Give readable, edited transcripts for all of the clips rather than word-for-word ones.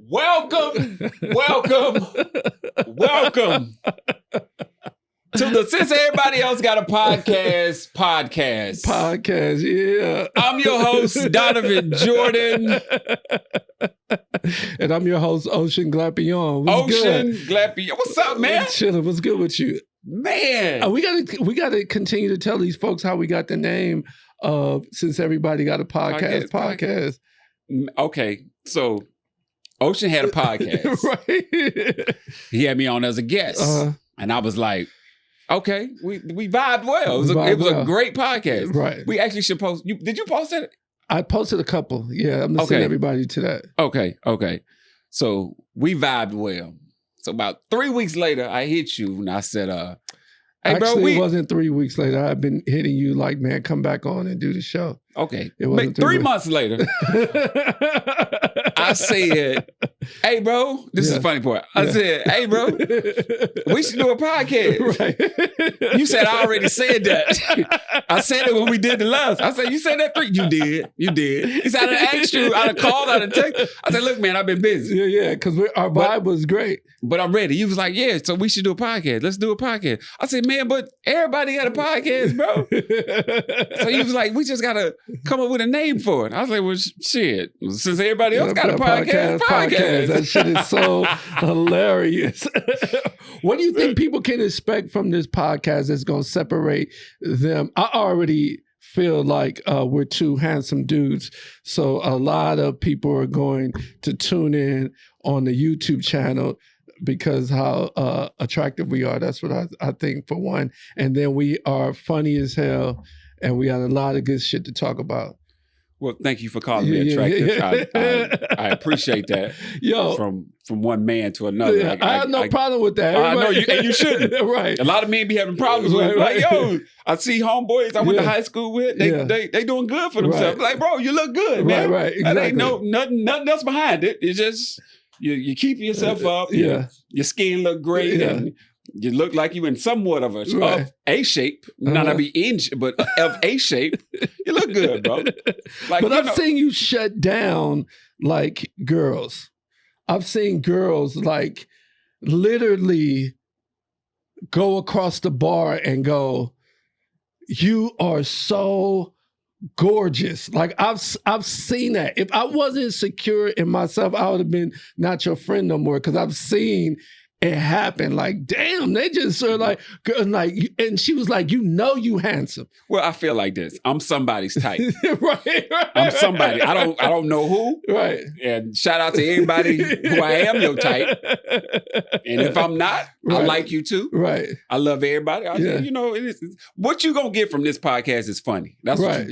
Welcome to the Since Everybody Else Got a Podcast. Yeah. I'm your host, Donnivin Jordan. And I'm your host, Ocean Glapion. Glapion. What's up, man? Chilling. What's good with you? Man. We gotta continue to tell these folks how we got the name of Since Everybody Got a Podcast. Okay, so Ocean had a podcast. Right. He had me on as a guest. And I was like, okay, we vibed well. It was a great podcast. Right. We actually should post. Did you post it? I posted a couple. Yeah, I'm going to send everybody to that. Okay. So we vibed well. So about 3 weeks later, I hit you and I said, hey, actually, bro, it wasn't 3 weeks later. I've been hitting you like, man, come back on and do the show. Okay. It wasn't 3 months later, I said, hey, bro, this is the funny part. I said, hey, bro, we should do a podcast. Right. You said, I already said that. I said it when we did the last. I said, you said that 3. You did. He said, I done asked you, I done called, I done text. I said, look, man, I've been busy. Yeah, because our vibe was great. But I'm ready. He was like, yeah, so we should do a podcast. Let's do a podcast. I said, man, but everybody got a podcast, bro. So he was like, we just got to come up with a name for it. I was like, well, shit. Since everybody else got a podcast. That shit is so hilarious. What do you think people can expect from this podcast that's going to separate them? I already feel like we're two handsome dudes. So a lot of people are going to tune in on the YouTube channel because how attractive we are. That's what I think, for one. And then we are funny as hell, and we got a lot of good shit to talk about. Well, thank you for calling me attractive. Yeah. I appreciate that. Yo, from one man to another. Yeah, I have no problem with that. I know you, and you shouldn't. Right. A lot of men be having problems with it. Like, yo, I see homeboys I went to high school with. They doing good for themselves. Like, bro, you look good, man. Right. Exactly. That ain't nothing else behind it. It's just you keep yourself up. Your skin look great. Yeah. And you look like you in somewhat of a shape, not be in, but of a shape. You look good, bro. Like, but I've seen you shut down like girls. I've seen girls like literally go across the bar and go, "You are so gorgeous." Like I've seen that. If I wasn't secure in myself, I would have been not your friend no more, because I've seen it happened. Like, damn, they just are like, and she was like, you handsome. Well, I feel like this. I'm somebody's type. Right. I'm somebody. I don't know who. Right. And shout out to anybody who I am your type. And if I'm not, I like you too. Right. I love everybody. What you gonna get from this podcast is funny. That's right.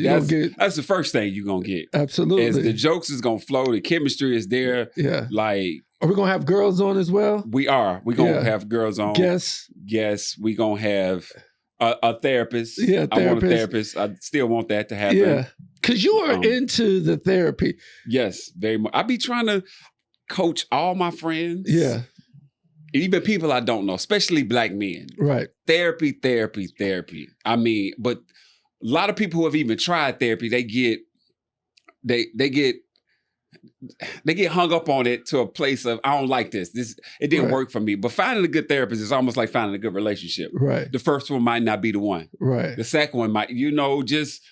That's the first thing you're gonna get. Absolutely. Is the jokes is gonna flow. The chemistry is there. Yeah. Like, are we going to have girls on as well? We are. We're going to have girls on. Yes. We're going to have a therapist. Yeah, I want a therapist. I still want that to happen. Yeah. Because you are into the therapy. Yes, very much. I be trying to coach all my friends. Yeah. Even people I don't know, especially black men. Right. Therapy. I mean, but a lot of people who have even tried therapy, they get hung up on it to a place of, I don't like this. It didn't work for me. But finding a good therapist is almost like finding a good relationship. Right. The first one might not be the one. Right. The second one might, just,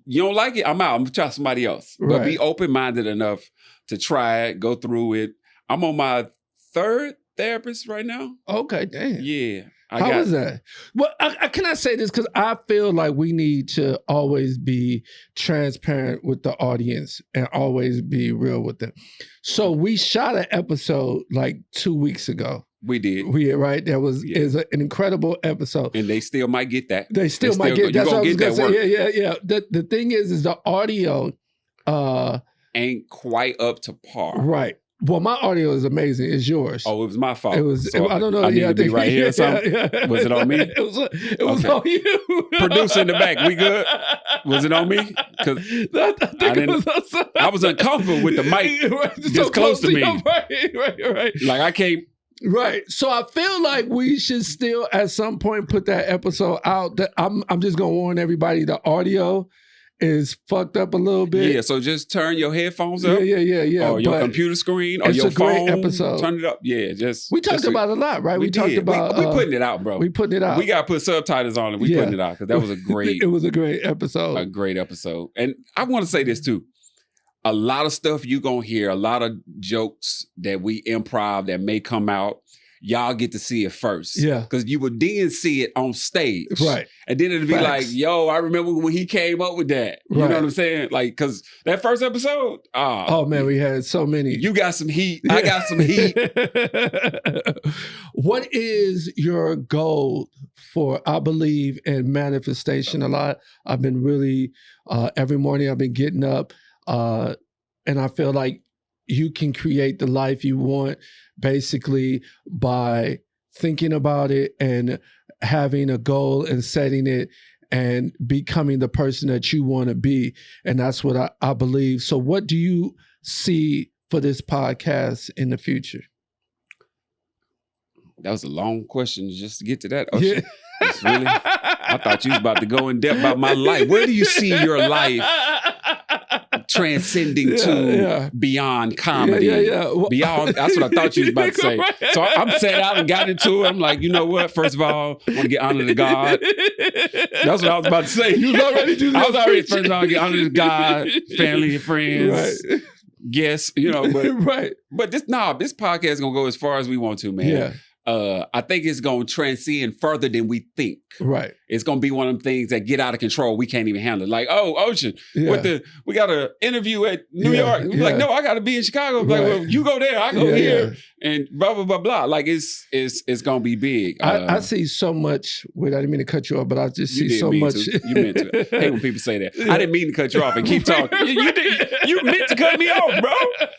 you don't like it, I'm out. I'm gonna try somebody else. Right. But be open-minded enough to try it, go through it. I'm on my 3rd therapist right now. Okay, damn. Yeah. How is that? Well, I cannot say this because I feel like we need to always be transparent with the audience and always be real with them. So we shot an episode like 2 weeks ago. We did. Right? That was is an incredible episode. And they still might get that. They still might get that. That's what I was going to say. Yeah. The thing is the audio ain't quite up to par. Right. Well, my audio is amazing. It's yours. Oh, it was my fault. It was. I don't know. I need to be right here or something? Yeah. Was it on me? It was on you. Producer in the back. We good? Was it on me? Because I was uncomfortable with the mic this close to me. Right. Like I can't. Right. So I feel like we should still at some point put that episode out. That I'm just gonna warn everybody, the audio is fucked up a little bit. Yeah, so just turn your headphones up. Yeah. Or your computer screen or your a great phone. episode. Turn it up. Yeah, we talked about it a lot, right? We talked about we putting it out, bro. We putting it out. We got to put subtitles on it. We putting it out because that was a great. It was a great episode. A great episode. And I want to say this too. A lot of stuff you gonna hear, a lot of jokes that we improv that may come out. Y'all get to see it first. Yeah. Because you would then see it on stage. Right. And then it'd be like, yo, I remember when he came up with that. You know what I'm saying? Like, because that first episode, oh man, we had so many. You got some heat. I got some heat. What is your goal for, I believe in manifestation a lot. I've been really, every morning I've been getting up and I feel like you can create the life you want basically by thinking about it and having a goal and setting it and becoming the person that you want to be. And that's what I believe. So what do you see for this podcast in the future? That was a long question just to get to that. Yeah. Really, I thought you was about to go in depth about my life. Where do you see your life transcending to beyond comedy? Well, beyond, that's what I thought you was about to say. So I'm sat out and got into it. I'm like, you know what? First of all, I want to get honor to God. That's what I was about to say. You was already doing that. I was already, first of all, get honor to God, family and friends. Right. Yes, you know, but this podcast is gonna go as far as we want to, man. Yeah. I think it's going to transcend further than we think. Right. It's going to be one of them things that get out of control. We can't even handle it. Like, oh, Ocean, we got an interview at New York. We're like, no, I got to be in Chicago. Like, well, you go there, I go here, and blah, blah, blah, blah. Like, it's going to be big. I see so much, wait, I didn't mean to cut you off, but I just see so much. You meant to. I hate when people say that. I didn't mean to cut you off and keep talking. You meant to cut me off, bro.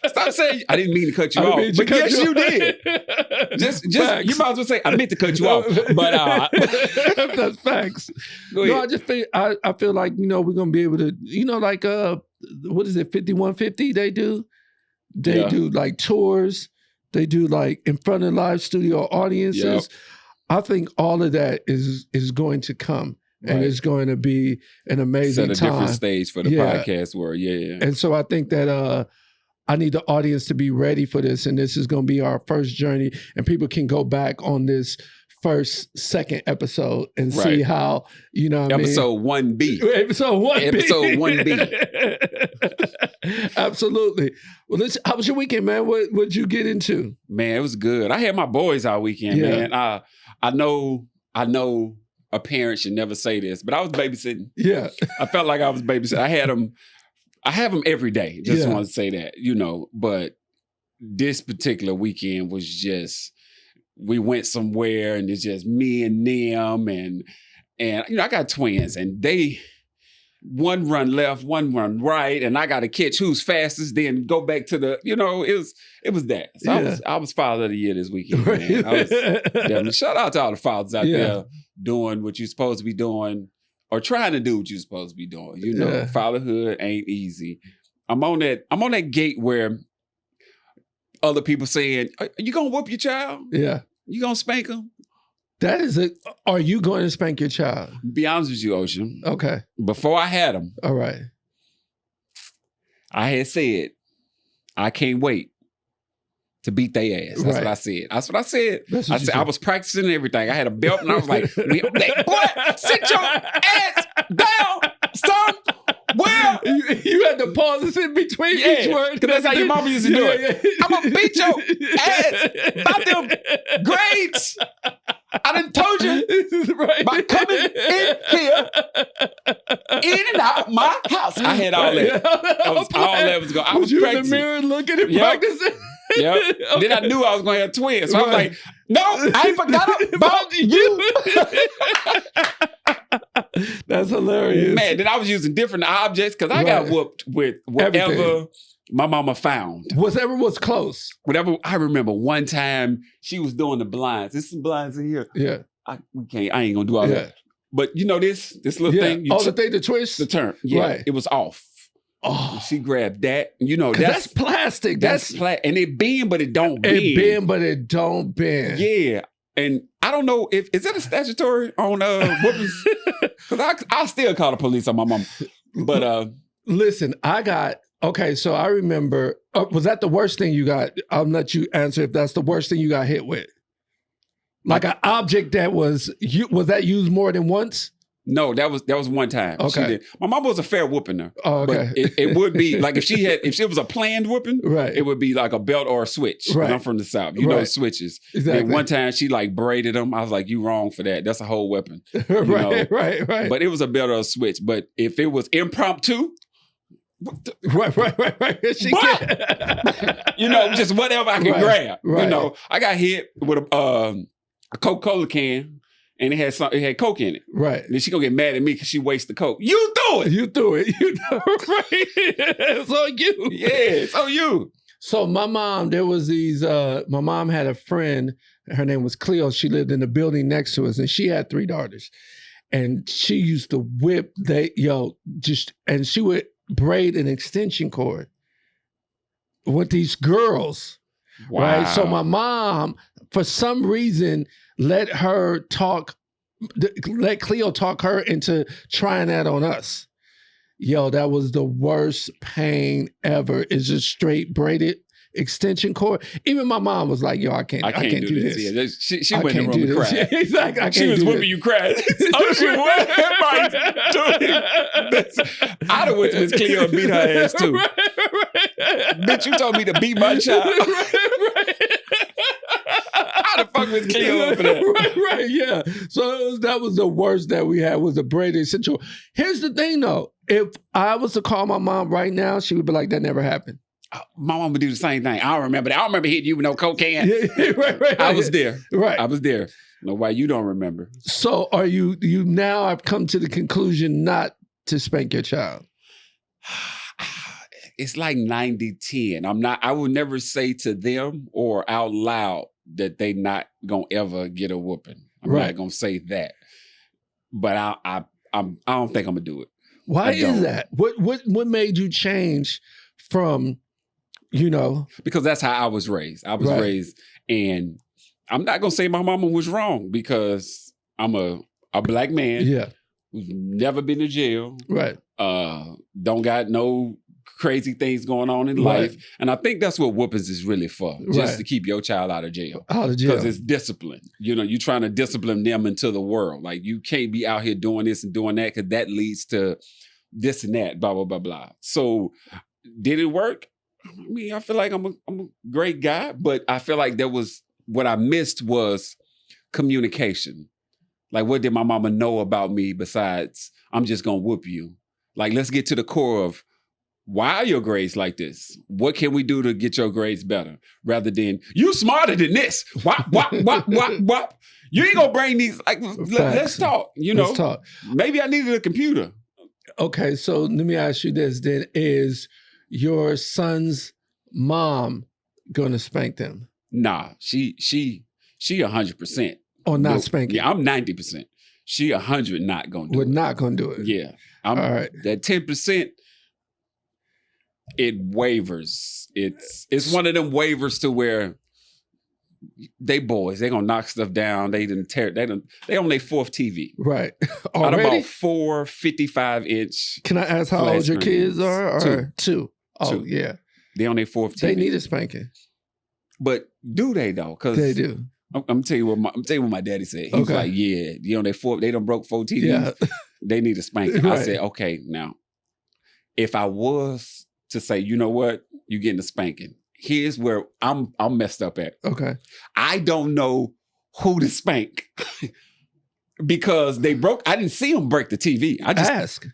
Stop saying, I didn't mean to cut you off. But yes, you did. Just you might as well say, I meant to cut you off. But that's facts. No, I just feel I feel like, we're gonna be able to, like what is it, 5150 they do? They do like tours, they do like in front of live studio audiences. Yep. I think all of that is going to come. Right. And it's going to be an amazing time. Set a different stage for the podcast world. Yeah. And so I think that I need the audience to be ready for this. And this is going to be our first journey. And people can go back on this second episode and see how, Episode 1B. Episode 1B. Episode 1B. Absolutely. Well, how was your weekend, man? What'd you get into? Man, it was good. I had my boys all weekend, man. I know a parent should never say this, but I was babysitting. Yeah. I felt like I was babysitting. I have them every day. Just want to say that, but this particular weekend was just, we went somewhere and it's just me and them and I got twins and one run left, one run right, and I got to catch who's fastest, then go back to the, it was that. So I was Father of the Year this weekend, man. Shout out to all the fathers out there doing what you're supposed to be doing or trying to do what you're supposed to be doing. Fatherhood ain't easy. I'm on that gate where other people saying, "Are you gonna whoop your child? Yeah, you gonna spank him?" Are you going to spank your child? Be honest with you, Ocean. Okay. Before I had him, all right, I had said, I can't wait to beat their ass. That's what I said. I was practicing everything. I had a belt and I was like, boy, sit your ass down, son. Well, you had to pause this in between each word. Because that's how your mama used to do it. I'm going to beat your ass about them grades. I done told you by coming in here, in and out my house. I had all that. All that was going. I was you in the mirror looking and practicing? Yep. Okay. Then I knew I was going to have twins. So I was like, no, I ain't forgot about you. That's hilarious. Man, then I was using different objects because I got whooped with whatever everything my mama found. Whatever was close. Whatever. I remember one time she was doing the blinds. There's some blinds in here. Yeah. I ain't going to do all that. But this little thing. The thing to twist? The turn. Yeah. Right. It was off. Oh, she grabbed that. That's plastic. That's plastic. And it bend, but it don't bend. It bend, but it don't bend. Yeah. And I don't know is that a statutory on whoopings? Because I still call the police on my mom. But listen, okay, so I remember, was that the worst thing you got? I'll let you answer if that's the worst thing you got hit with. Like an object that was that used more than once? No, that was one time. Okay. She did. My mom was a fair whooping her. Oh, okay. But it would be like if it was a planned whooping, right. It would be like a belt or a switch. Right. I'm from the South. You know switches. Exactly. And one time she like braided them. I was like, you wrong for that. That's a whole weapon. Right. But it was a belt or a switch. But if it was impromptu, right. Just whatever I can grab. Right. I got hit with a Coca-Cola can. And it had Coke in it. Right. And then she gonna get mad at me because she wasted the Coke. You threw it. You threw it. Right. So you. Yeah, so you. So my mom, my mom had a friend, her name was Cleo. She lived in the building next to us and she had 3 daughters. And she used to whip, and she would braid an extension cord with these girls. Wow. Right. So my mom, for some reason, let Cleo talk her into trying that on us. That was the worst pain ever. It's just straight braided extension cord. Even my mom was like, I can't do this. Yeah, she went in the room and cried. Yeah, exactly. She was whipping you crying. Oh, she was. I'd have went to Miss Cleo and beat her ass too. Right. Bitch, you told me to beat my child. Right. How the fuck was Cleo for that? Right, yeah. So that was the worst that we had, was a braided extension. Here's the thing though. If I was to call my mom right now, she would be like, that never happened. My mom would do the same thing. I don't remember that. I don't remember hitting you with no cocaine. Right. I was there. Right. I was there. No, why you don't remember? So are you now have come to the conclusion not to spank your child? It's like 90-10. I would never say to them or out loud that they not gonna ever get a whooping. I'm not gonna say that. But I don't think I'm gonna do it. Why is that? What made you change from, Because that's how I was raised. I was raised, and I'm not gonna say my mama was wrong because I'm a black man. Yeah. Who's never been to jail. Right. Don't got no crazy things going on in life. And I think that's what whoopings is really for. Just to keep your child out of jail. Because it's discipline. You're trying to discipline them into the world. Like, you can't be out here doing this and doing that because that leads to this and that, blah, blah, blah, blah. So did it work? I mean, I feel like I'm a great guy, but I feel like what I missed was communication. Like, what did my mama know about me besides, I'm just going to whoop you? Like, let's get to the core of, why are your grades like this? What can we do to get your grades better? Rather than, you smarter than this. Wop. You ain't gonna bring these, like, let's talk, Let's talk. Maybe I needed a computer. Okay, so let me ask you this then. Is your son's mom gonna spank them? Nah, she 100%. Or not spanking? Yeah, I'm 90%. She 100 not gonna do it. We're not gonna do it. Yeah. All right. That 10%, it wavers. It's one of them waivers to where they boys, they gonna knock stuff down. They on their 4th TV. Right. Out about 4 55-inch. Can I ask how old your kids are? Or 2. Oh, 2. Yeah. They on their 4th TV. They need a spanking. But do they though? Because they do. I'm telling you what my daddy said. He was like, yeah, on their 4, they done broke 4 TVs. Yeah. They need a spanking. Right. I said, okay, now, if I was to say, you know what, you getting a spanking. Here's where I'm messed up at. Okay. I don't know who to spank because I didn't see them break the TV. I just ask.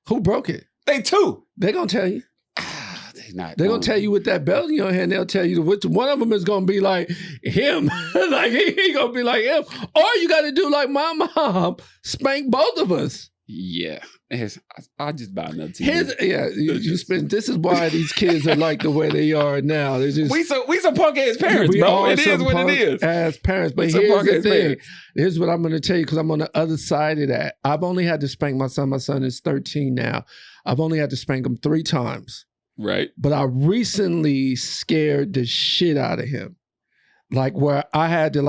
Who broke it? They too. They're going to tell you. They're going to tell you with that belt in your hand, they'll tell you which one of them is going to be like him. Like he going to be like him. Or you got to do like my mom, spank both of us. Yeah. I'll just buy another TV. You spend. This is why these kids are like the way they are now. They're just, we some punk ass parents, bro. It is what it is. As parents, but here's the thing. Here's what I'm going to tell you because I'm on the other side of that. I've only had to spank my son. My son is 13 now. I've only had to spank him 3 times. Right. But I recently scared the shit out of him. Like where I had to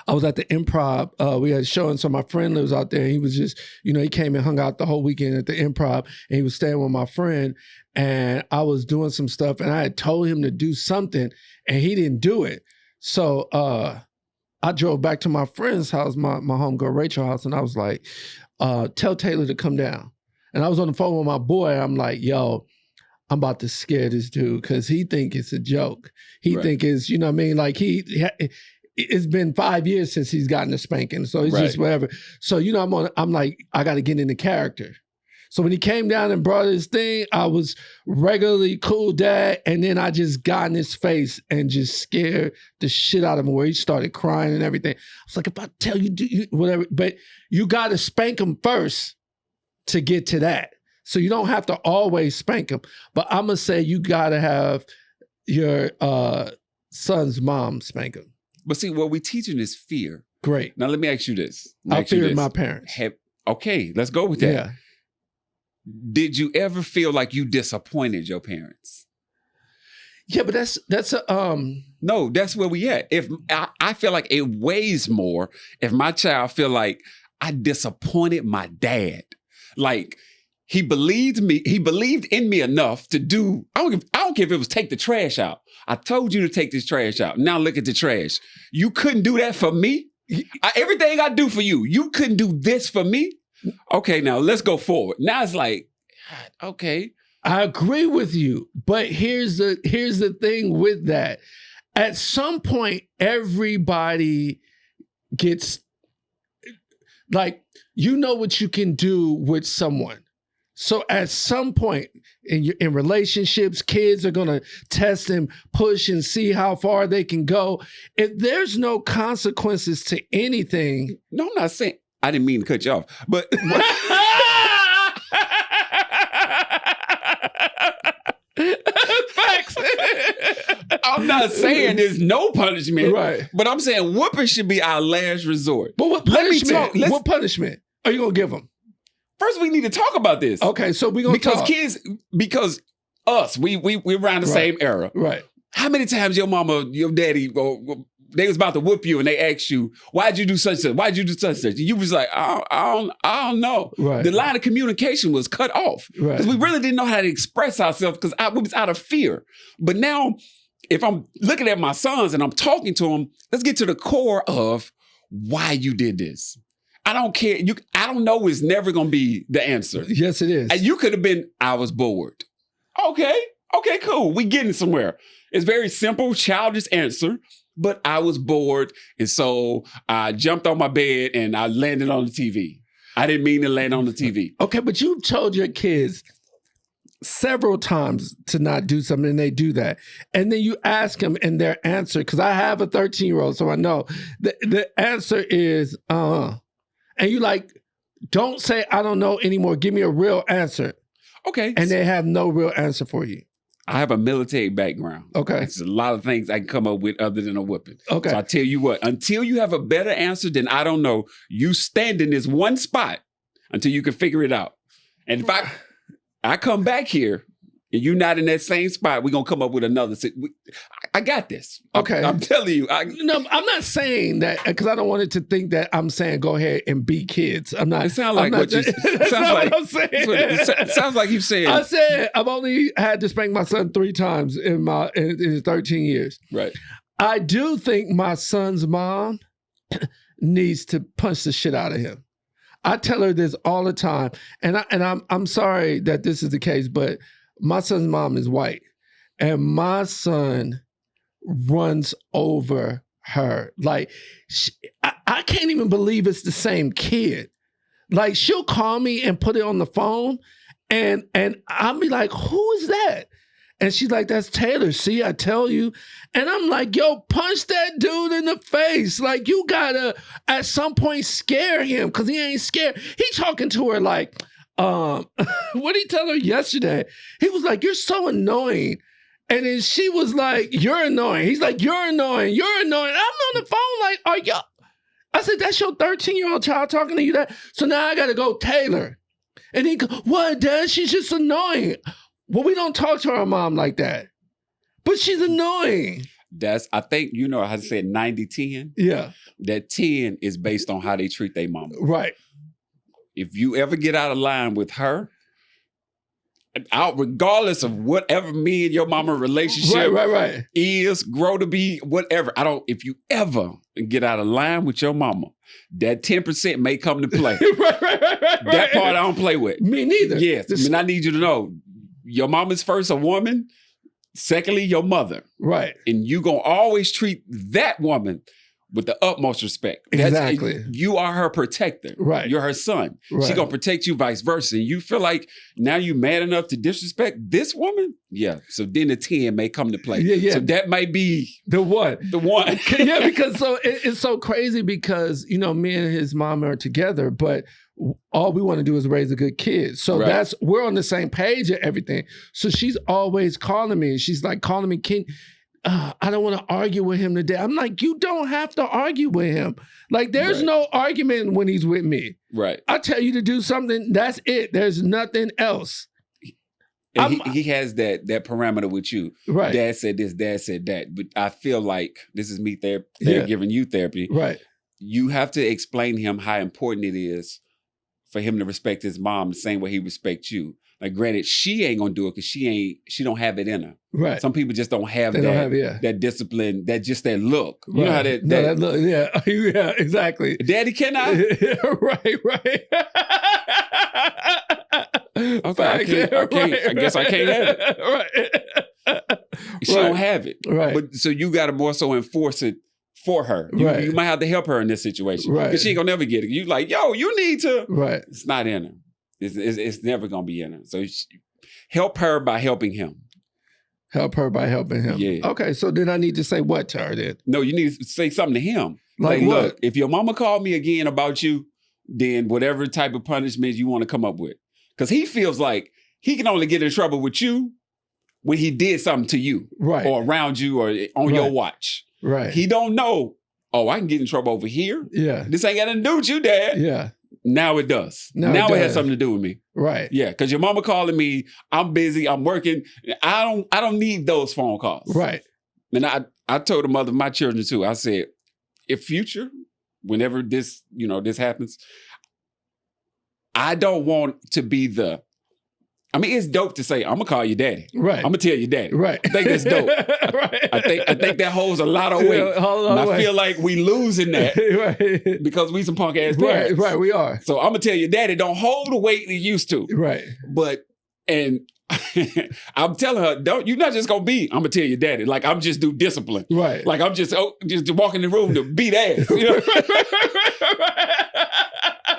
I was at the Improv. We had a show, and so my friend lives out there. He was just, he came and hung out the whole weekend at the Improv, and he was staying with my friend. And I was doing some stuff, and I had told him to do something, and he didn't do it. So I drove back to my friend's house, my homegirl Rachel's house, and I was like, tell Taylor to come down. And I was on the phone with my boy. I'm like, yo, I'm about to scare this dude because he think it's a joke. He think it's, you know what I mean? Like it's been 5 years since he's gotten a spanking. So it's just whatever. So, I'm like, I got to get into character. So when he came down and brought his thing, I was regularly cool dad. And then I just got in his face and just scared the shit out of him where he started crying and everything. I was like, if I tell you, do whatever, but you got to spank him first to get to that. So you don't have to always spank him. But I'm going to say you got to have your son's mom spank him. But see, what we're teaching is fear. Great. Now, let me ask you this. I feared my parents. Okay, let's go with that. Yeah. Did you ever feel like you disappointed your parents? Yeah, but that's a No, that's where we at. If I feel like it weighs more if my child feel like I disappointed my dad. Like he believed in me enough to do. I don't care if it was take the trash out. I told you to take this trash out. Now look at the trash. You couldn't do that for me. Everything I do for you, you couldn't do this for me. Okay, now let's go forward. Now it's like, God, okay. I agree with you, but here's the thing with that. At some point, everybody gets like, what you can do with someone. So at some point in relationships, kids are going to test and push and see how far they can go. If there's no consequences to anything. No, I'm not saying, I didn't mean to cut you off, but. Facts. I'm not saying there's no punishment. Right. But I'm saying whooping should be our last resort. But what punishment? What punishment are you going to give them? First, we need to talk about this. Okay, so we're going to talk. Because us, we're around the same era. Right. How many times your mama, your daddy, they was about to whoop you and they asked you, why'd you do such and such? Why'd you do such and such? You was like, I don't know. Right. The line of communication was cut off. Right. Because we really didn't know how to express ourselves because we was out of fear. But now, if I'm looking at my sons and I'm talking to them, let's get to the core of why you did this. I don't care. I don't know is never going to be the answer. Yes, it is. And you could have been, I was bored. Okay, cool. We getting somewhere. It's very simple, childish answer, but I was bored. And so I jumped on my bed and I landed on the TV. I didn't mean to land on the TV. Okay, but you told your kids several times to not do something and they do that. And then you ask them and their answer, because I have a 13-year-old, so I know. The answer is, And you like, don't say, I don't know anymore. Give me a real answer. Okay. And they have no real answer for you. I have a military background. Okay. There's a lot of things I can come up with other than a whooping. Okay. So I tell you what, until you have a better answer than I don't know, you stand in this one spot until you can figure it out. And if I come back here and you're not in that same spot, we're going to come up with another. I got this. Okay. I'm telling you. No, I'm not saying that because I don't want it to think that I'm saying go ahead and beat kids. I'm not. It sounds like what you That's sounds not like. what I'm saying. It sounds like you said. I said I've only had to spank my son 3 times in his 13 years. Right. I do think my son's mom needs to punch the shit out of him. I tell her this all the time, and I'm sorry that this is the case, but my son's mom is white, and my son runs over her. Like, I can't even believe it's the same kid. Like, she'll call me and put it on the phone, and I'll be like, who is that? And she's like, that's Taylor. See, I tell you. And I'm like, yo, punch that dude in the face. Like, you gotta, at some point, scare him, because he ain't scared. He talking to her like, what did he tell her yesterday? He was like, you're so annoying. And then she was like, you're annoying. He's like, you're annoying. You're annoying. I'm on the phone like, are you? I said, that's your 13-year-old child talking to you that? So now I got to go, Taylor. And he go, what, Dad? She's just annoying. Well, we don't talk to our mom like that. But she's annoying. I think, you know how to say 90-10? Yeah. That 10 is based on how they treat their mama. Right. If you ever get out of line with her, regardless of whatever me and your mama relationship Right. is, grow to be, whatever. if you ever get out of line with your mama, that 10% may come to play. right. That part I don't play with. Me neither. Yes. I need you to know, your mama's first a woman, secondly, your mother. Right. And you gonna always treat that woman with the utmost respect. Exactly. You are her protector. Right. You're her son. Right. She gonna protect you, vice versa. And you feel like now you mad enough to disrespect this woman? Yeah. So then the 10 may come to play. Yeah. So that might be the one. Yeah, because it's so crazy because, you know, me and his mom are together, but all we want to do is raise a good kid. So we're on the same page and everything. So she's always calling me, and she's like calling me, King, I don't want to argue with him today. I'm like, you don't have to argue with him. Like, there's no argument when he's with me. Right. I tell you to do something, that's it. There's nothing else. And he has that parameter with you. Right. Dad said this, dad said that. But I feel like this is me giving you therapy. Right. You have to explain to him how important it is for him to respect his mom the same way he respects you. Like, granted, she ain't gonna do it because she don't have it in her. Right. Some people just don't have that discipline, that look. You know how that look, yeah, exactly. Daddy, can I? right. Okay, I guess I can't have it. Right. She don't have it. Right. But so you gotta more so enforce it for her. You might have to help her in this situation. Right. Because she ain't gonna never get it. You like, yo, you need to. Right. It's not in her. It's never gonna be in her. So help her by helping him. Help her by helping him. Yeah. Okay, so then I need to say what to her then? No, you need to say something to him. Like what? Look, if your mama called me again about you, then whatever type of punishment you want to come up with. Because he feels like he can only get in trouble with you when he did something to you. Right. Or around you or on your watch. Right. He don't know, I can get in trouble over here. Yeah. This ain't got nothing to do with you, Dad. Yeah. Now it does. Now it has something to do with me. Right. Yeah, because your mama calling me, I'm busy, I'm working. I don't need those phone calls. Right. And I told the mother of my children too, I said, if future, whenever this happens, I don't want to be it's dope to say, I'm gonna call you daddy. Right. I'm gonna tell you daddy. Right. I think that's dope. Right. I think that holds a lot of weight. I feel like we losing that right. because we some punk ass parents. Right, we are. So I'm gonna tell you daddy don't hold the weight it used to. Right. But I'm telling her, you're not just gonna be, I'm gonna tell you daddy. Like, I'm just do discipline. Right. Like, I'm just walk in the room to beat ass. You know?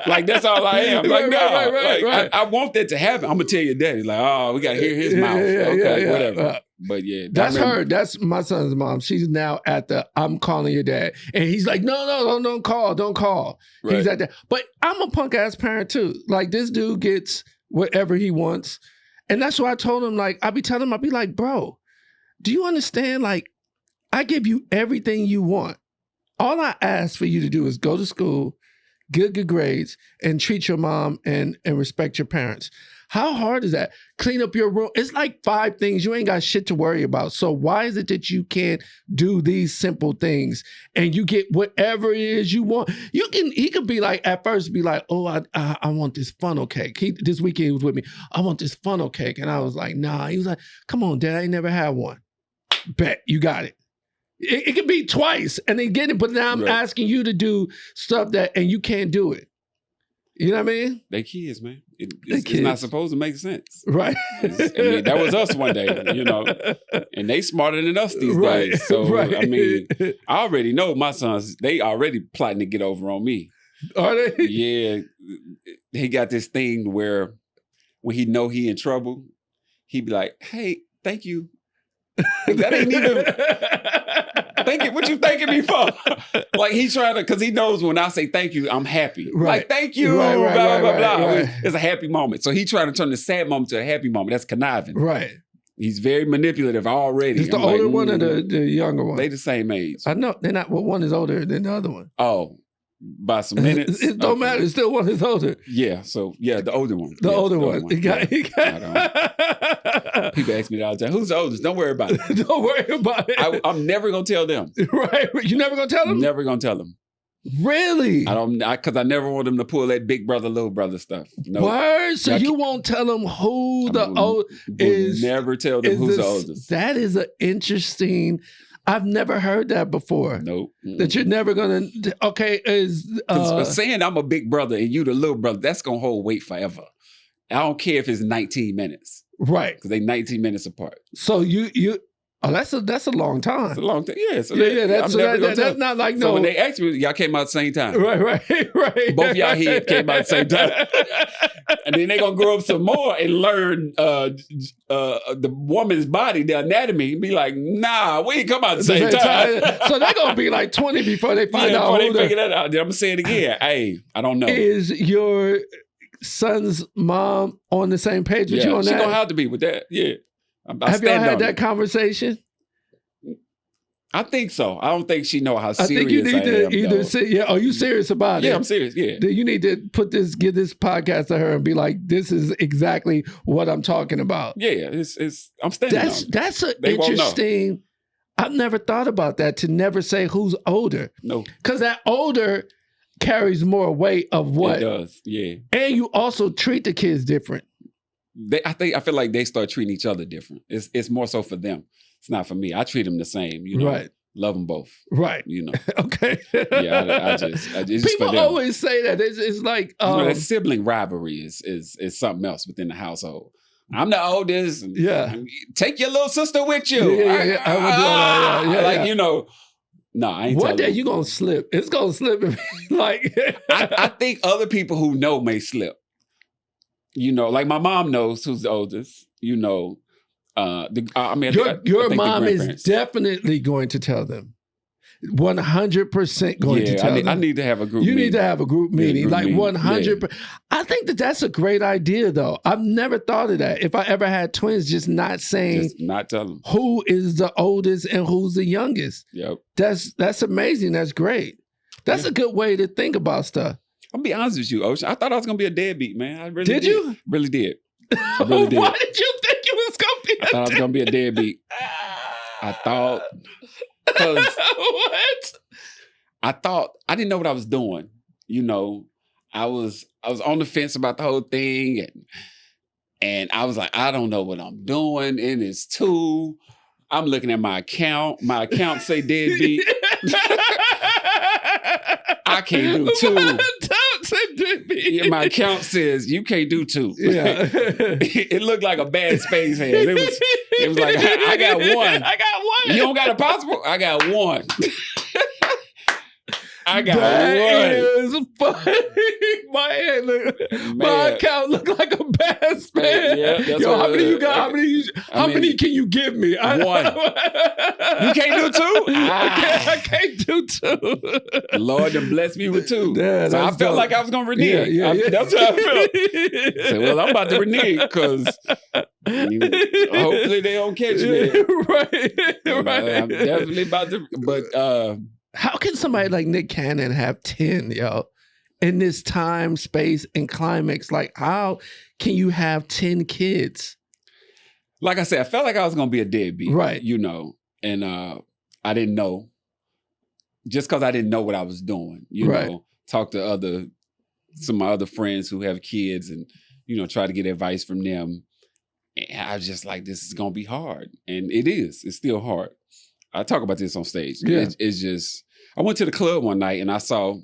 Like, that's all I am. Like, right. I want that to happen. I'm gonna tell your daddy, like, we gotta hear his mouth. Okay, whatever. But yeah. That's her. That's my son's mom. She's now at the, I'm calling your dad. And he's like, no, don't call. Right. He's at that. But I'm a punk ass parent too. Like, this dude gets whatever he wants. And that's why I told him, like, I be like, bro, do you understand? Like, I give you everything you want. All I ask for you to do is go to school, get good grades, and treat your mom and respect your parents. How hard is that? Clean up your room. It's like 5 things. You ain't got shit to worry about. So why is it that you can't do these simple things and you get whatever it is you want? He could be like, at first be like, oh, I want this funnel cake. This weekend he was with me. I want this funnel cake. And I was like, nah. He was like, come on, Dad, I ain't never had one. Bet, you got it. It could be twice and then get it. But now I'm asking you to do stuff and you can't do it. You know what I mean? They kids, man. It's not supposed to make sense. Right. That was us one day, and they smarter than us these days. So, I already know my sons, they already plotting to get over on me. Are they? Yeah. He got this thing where when he know he in trouble, he be like, hey, thank you. That ain't even... Thank you. What you thanking me for? Like, he's trying to, because he knows when I say thank you, I'm happy. Right. Like, thank you, blah, blah, blah. It's a happy moment. So he trying to turn the sad moment to a happy moment. That's conniving. Right. He's very manipulative already. Is the older one or the younger one? They the same age. I know. They're not. Well, one is older than the other one. Oh. by some minutes. It don't matter. It's still one is older. Yeah. So yeah, the older one. The older one. He got. People ask me all the time, "Who's the oldest?" Don't worry about it. Don't worry about it. I'm never gonna tell them. Right? You never gonna tell them? Never gonna tell them. Really? Because I never want them to pull that big brother, little brother stuff. No. Word? So you won't tell them who the old is? Never tell them who's the oldest. That is an interesting. I've never heard that before. Nope. That you're never gonna. Okay, saying I'm a big brother and you the little brother, that's gonna hold weight forever. I don't care if it's 19 minutes. Right. Because they 19 minutes apart. So you. Oh, that's a long time. It's a long time. Yeah. So that's not like no. So when they asked me, y'all came out at the same time. Right. Both y'all head came out at the same time. And then they're going to grow up some more and learn the woman's body, the anatomy, and be like, nah, we ain't come out at the same time. So they're going to be like 20 before they find out. Before they figure that out. Then I'm going to say it again. Hey, I don't know. Is your son's mom on the same page with you on that? She's going to have to be with that. Yeah. Have y'all had that conversation? I think so. I don't think she know how serious I am. I think you need to either say, yeah, are you serious about it? Yeah, I'm serious, yeah. Then you need to give this podcast to her and be like, this is exactly what I'm talking about. Yeah, I'm standing on it. That's an interesting, I've never thought about that, to never say who's older. No. Because that older carries more weight of what? It does, yeah. And you also treat the kids different. I feel like they start treating each other different. It's more so for them. It's not for me. I treat them the same. You know, right. Love them both. Right. You know. Okay. Yeah. I just people always say that. It's like that sibling rivalry is something else within the household. I'm the oldest. Yeah. Take your little sister with you. Yeah. I would do all that. Like you know. No, I ain't. One day you gonna slip. It's gonna slip. Like I think other people who know may slip. You know, like my mom knows who's the oldest. You know, your mom is definitely going to tell them. 100% going to tell them. I need to have a group meeting. You need to have a group meeting. Like 100%. Yeah. I think that's a great idea, though. I've never thought of that. If I ever had twins, just not saying, just not telling who is the oldest and who's the youngest. Yep. That's amazing. That's great. That's a good way to think about stuff. I'm gonna be honest with you, Ocean. I thought I was gonna be a deadbeat, man. I really did. Did you? Really did. Really did. Why did you think you was gonna be I thought I was gonna be a deadbeat. I thought because what? I thought I didn't know what I was doing. You know, I was on the fence about the whole thing, and I was like, I don't know what I'm doing. It is two. I'm looking at my account. My account say deadbeat. I can't do two. Yeah, my account says you can't do two. Yeah. It looked like a bad space hand. It was like I got one. I got one. You don't got a passport? I got one. I got that is funny. My account look like a bad space. Yeah, yo, how many you got? How many can you give me? One. You can't do two? I can't do two. Lord done blessed me with two. Yeah, so I felt like I was going to renege. Yeah. That's how I felt. I said, well, I'm about to renege because hopefully they don't catch me. Right. I'm definitely about to. But how can somebody like Nick Cannon have 10, yo, in this time, space, and climax? Like, how can you have 10 kids? Like I said, I felt like I was going to be a deadbeat. Right. You know, and I didn't know. Just because I didn't know what I was doing. You know, talk to some of my other friends who have kids and, you know, try to get advice from them. And I was just like, this is going to be hard. And it is. It's still hard. I talk about this on stage. Yeah. It's just, I went to the club one night and I saw,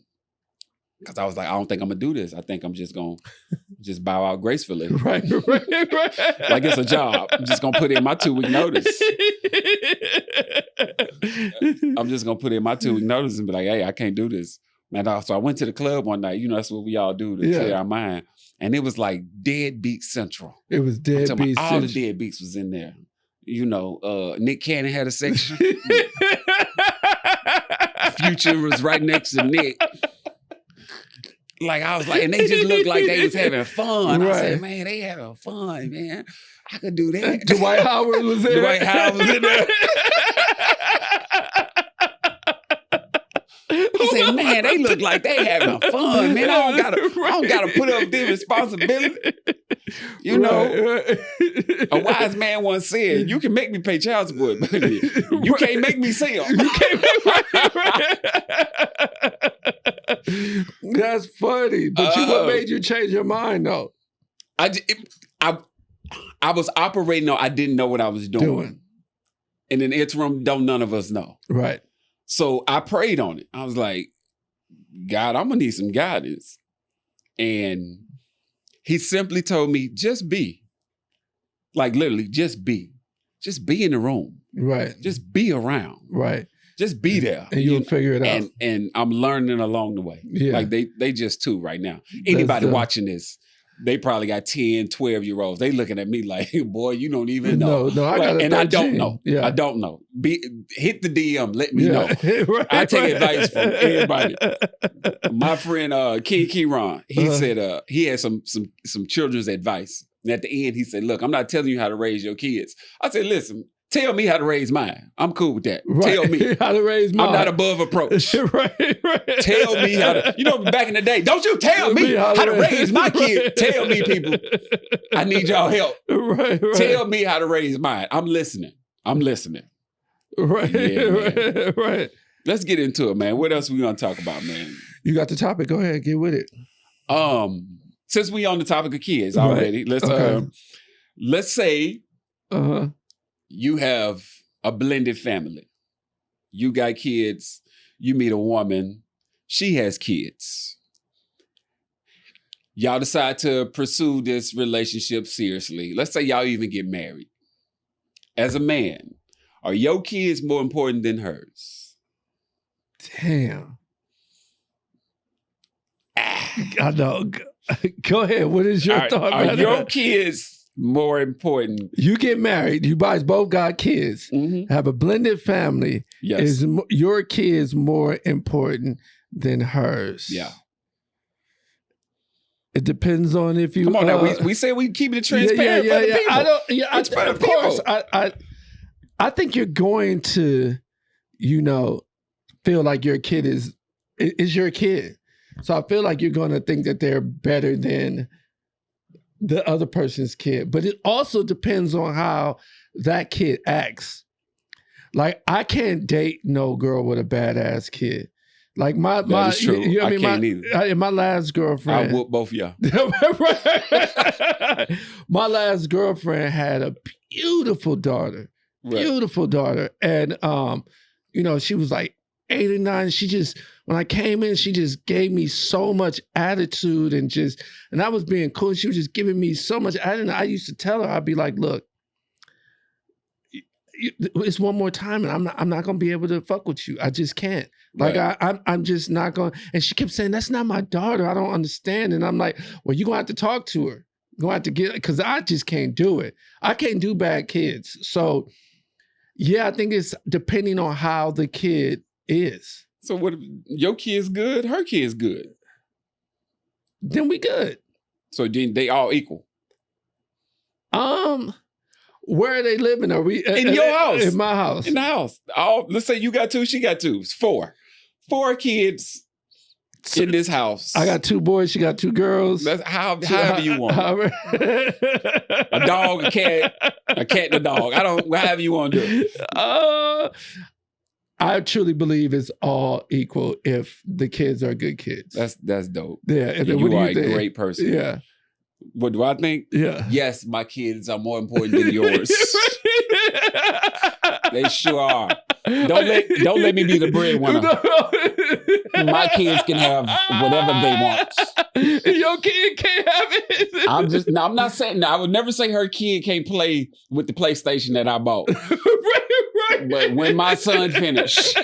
because I was like, I don't think I'm going to do this. I think I'm just going to just bow out gracefully. Right. Like it's a job. I'm just going to put in my 2-week notice. I'm just going to put in my 2-week notice and be like, hey, I can't do this. And so I went to the club one night. You know, that's what we all do to clear our mind. And it was like Deadbeat Central. It was Deadbeat Central. All the deadbeats was in there. You know, Nick Cannon had a section. Future was right next to Nick. Like, I was like, and they just looked like they was having fun. I said, man, they having fun, man. I could do that. Dwight Howard was there. Dwight Howard was in there. I said, man, man, they look like they having fun, man. I don't gotta put up this responsibility. You know, a wise man once said, "You can make me pay child support, but you can't make me see them." You can't make That's funny. But what made you change your mind, though? I was operating on, I didn't know what I was doing. And in the interim, none of us know. Right. So I prayed on it. I was like, God, I'm going to need some guidance. And he simply told me, just be. Like literally, just be. Just be in the room. Right. Just be around. Right. Just be there. And you'll figure it out. And I'm learning along the way. Yeah. Like they just two right now. Anybody watching this, they probably got 10, 12-year-olds. They looking at me like, boy, you don't even know. No, I got and 13. I don't know. Yeah. I don't know. Hit the DM. Let me know. Right, I take advice from everybody. My friend King Kieran, he said he had some children's advice. And at the end, he said, look, I'm not telling you how to raise your kids. I said, listen, tell me how to raise mine. I'm cool with that. Right. Tell me how to raise mine. I'm not above approach. Right. Tell me how to, back in the day, don't you tell me how to raise my kid. Tell me, people, I need y'all help. Right. Tell me how to raise mine. I'm listening. Right. Yeah, right. Let's get into it, man. What else we gonna talk about, man? You got the topic. Go ahead, get with it. Since we on the topic of kids already, let's say you have a blended family. You got kids, you meet a woman, she has kids. Y'all decide to pursue this relationship seriously. Let's say y'all even get married. As a man, are your kids more important than hers? Damn. I know. Go ahead. What is your thought? Are your kids more important? You get married. You guys both got kids. Mm-hmm. Have a blended family. Yes. Is your kids more important than hers? Yeah. It depends on if you. Come on now. We say we keep it transparent for the people. I don't. Of course. I think you're going to, feel like your kid is your kid. So I feel like you're going to think that they're better than the other person's kid. But it also depends on how that kid acts. Like, I can't date no girl with a badass kid. Like my that is true. I can't either. My last girlfriend. I whoop both of y'all. My last girlfriend had a beautiful daughter. Right. Beautiful daughter. And she was like 8 or 9. She just, when I came in, she just gave me so much attitude and I was being cool. She was just giving me so much attitude. I used to tell her, I'd be like, look, it's one more time and I'm not going to be able to fuck with you. I just can't. Like, right. I'm just not going. And she kept saying, that's not my daughter. I don't understand. And I'm like, well, you're going to have to talk to her. You're going to have to get, because I just can't do it. I can't do bad kids. So yeah, I think it's depending on how the kid is. So what if your kid's good, her kid's good? Then we good. So then they all equal? Where are they living? Are we in your house? In my house. In the house. Let's say you got 2, she got 2. It's 4. 4 kids in this house. I got 2 boys, she got 2 girls. That's however you want. A dog, a cat and a dog. However you want to do it. I truly believe it's all equal if the kids are good kids. That's dope. Yeah. And you are a great person. Yeah. What do I think? Yeah. Yes, my kids are more important than yours. They sure are. Don't let me be the breadwinner. My kids can have whatever they want. Your kid can't have it. I'm not saying. No, I would never say her kid can't play with the PlayStation that I bought. Right. But when my son finished,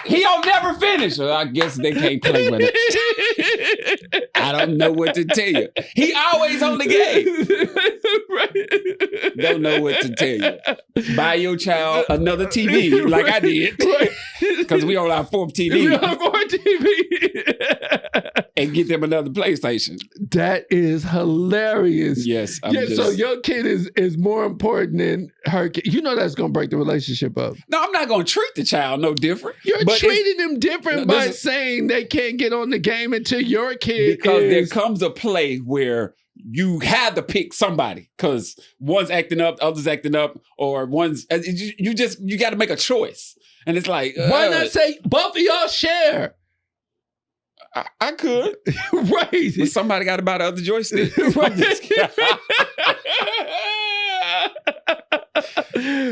he'll never finish. So I guess they can't play with it. I don't know what to tell you. He always on the game. Right. Don't know what to tell you. Buy your child another TV like I did. Because we on our 4th TV. We on our 4th TV. and get them another PlayStation. That is hilarious. Yes. So your kid is more important than her kid. You know that's going to break the relationship up. No, I'm not going to treat the child no different. You're treating them different by saying they can't get on the game until your kid there comes a play where you had to pick somebody because one's acting up, the other's acting up, or one's... You got to make a choice. And it's like... Why not say both of y'all share? I could. Right. But somebody got to buy the other joystick.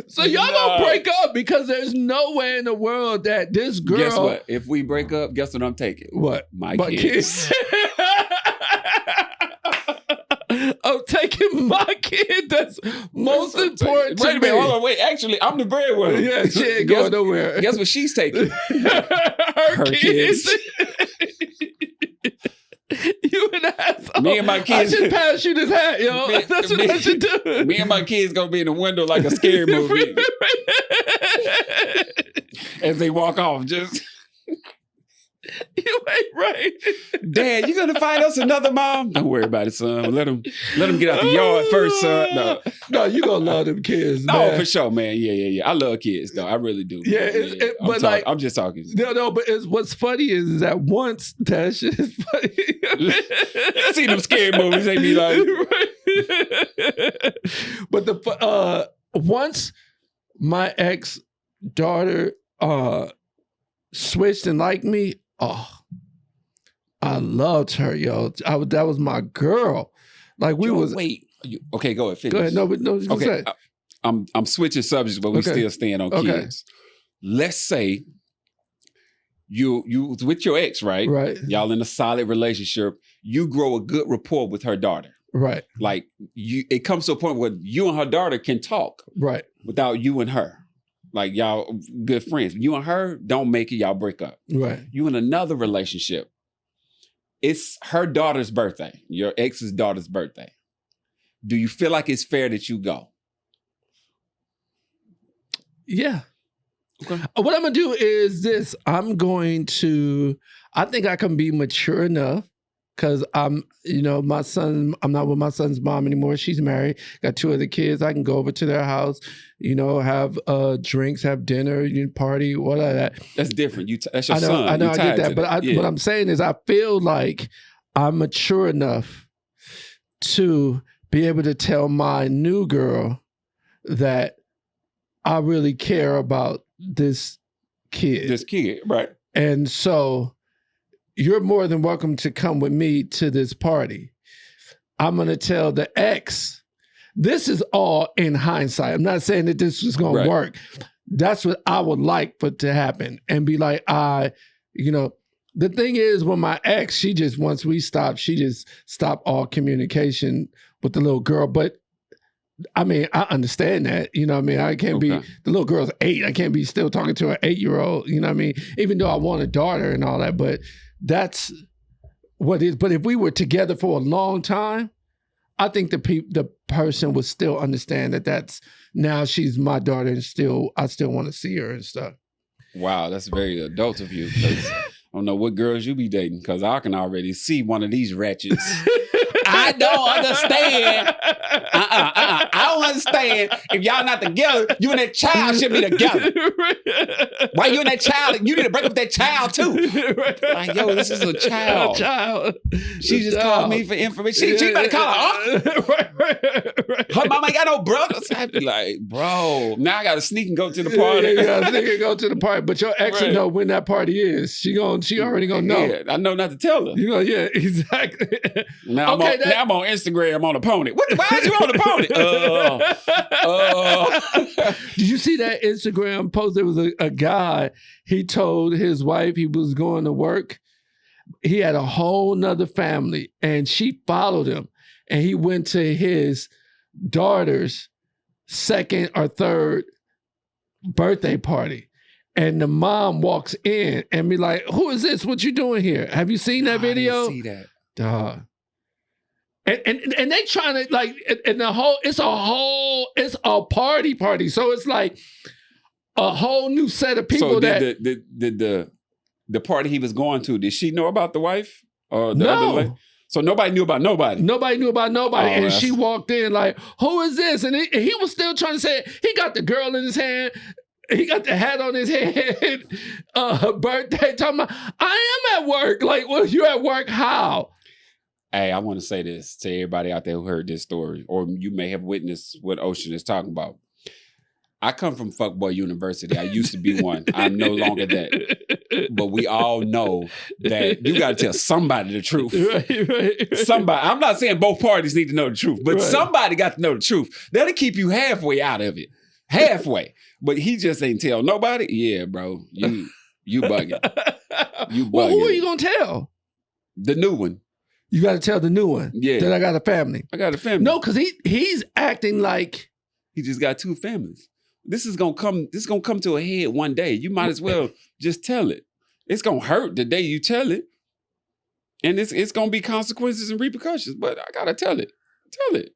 So y'all gonna break up because there's no way in the world that this girl... Guess what? If we break up, guess what I'm taking? What? My kids. I'm taking my kid. That's most important to me. Wait a minute. Hold on. Wait. Actually, I'm the breadwinner. Yeah, she ain't going nowhere. Guess what she's taking? Her kids. You an asshole. Me and my kids. I should pass you this hat, yo. That's what I should do. Me and my kids gonna be in the window like a scary movie. As they walk off, just... You ain't right. Dad, you gonna find us another mom? Don't worry about it, son. Let them get out the yard first, son. No, you gonna love them kids. No, man. for sure, man. Yeah. I love kids, though. I really do. Yeah, I'm just talking. No, but what's funny is that once that shit is funny. You see them scary movies, they be like. But once my ex-daughter switched and liked me, I loved her, yo. That was my girl. Like Wait. Okay, go ahead. Finish. Go ahead. No, okay. I'm switching subjects, but we still staying on kids. Let's say you was with your ex, right? Right. Y'all in a solid relationship. You grow a good rapport with her daughter. Right. Like it comes to a point where you and her daughter can talk. Right. Without you and her. Like y'all good friends. You and her don't make it, y'all break up. Right. You in another relationship. It's her daughter's birthday, your ex's daughter's birthday. Do you feel like it's fair that you go? Yeah. Okay. What I'm gonna do is this. I think I can be mature enough because I'm not with my son's mom anymore. She's married, got 2 other kids. I can go over to their house, have drinks, have dinner, party, all of that. That's different. That's your son. I know, I get that. But what I'm saying is I feel like I'm mature enough to be able to tell my new girl that I really care about this kid. This kid, right. And so you're more than welcome to come with me to this party. I'm going to tell the ex, this is all in hindsight. I'm not saying that this is going to work. That's what I would like for it to happen and be like, the thing is with my ex, once we stopped, she just stopped all communication with the little girl. But I mean, I understand that, I can't be, the little girl's 8. I can't be still talking to an 8-year-old, even though I want a daughter and all that, but that's what it is. But if we were together for a long time, I think the person would still understand that now she's my daughter and I still want to see her and stuff. Wow, that's very adult of you. I don't know what girls you be dating because I can already see one of these ratchets. I don't understand. I don't understand. If y'all not together, you and that child should be together. Why you and that child? You need to break up with that child too. Like, yo, this is a child. She just called me for information. She better call her uncle. Her mama ain't got no brothers. I'd be like, bro, now I got to sneak and go to the party. Yeah, sneak and go to the party. But your ex will know when that party is. She already gonna know. Yeah, I know not to tell her. Yeah, exactly. Now I'm on Instagram on a pony. Why are you on a pony? Did you see that Instagram post? There was a guy, he told his wife he was going to work. He had a whole nother family and she followed him and he went to his daughter's 2nd or 3rd birthday party. And the mom walks in and be like, who is this? What you doing here? Have you seen that video? I didn't see that. Dog. And they trying to it's a party. So it's like a whole new set of people so did the party he was going to, did she know about the wife? Or the other lady? So nobody knew about nobody. Nobody knew about nobody. Oh, and she walked in like, who is this? And he was still trying to say, he got the girl in his hand. He got the hat on his head. Her birthday. Talking about, I am at work. Like, well, you're at work. How? Hey, I want to say this to everybody out there who heard this story, or you may have witnessed what Ocean is talking about. I come from Fuckboy University. I used to be one. I'm no longer that. But we all know that you got to tell somebody the truth. Right. Somebody. I'm not saying both parties need to know the truth, but somebody got to know the truth. That'll keep you halfway out of it. Halfway. But he just ain't tell nobody. Yeah, bro. You bugging. You bugging. Well, who are you going to tell? The new one. You got to tell the new one. Yeah. That I got a family. I got a family. No, because he's acting like he just got 2 families. This is gonna come to a head one day. You might as well just tell it. It's gonna hurt the day you tell it. And it's gonna be consequences and repercussions, but I gotta tell it. Tell it.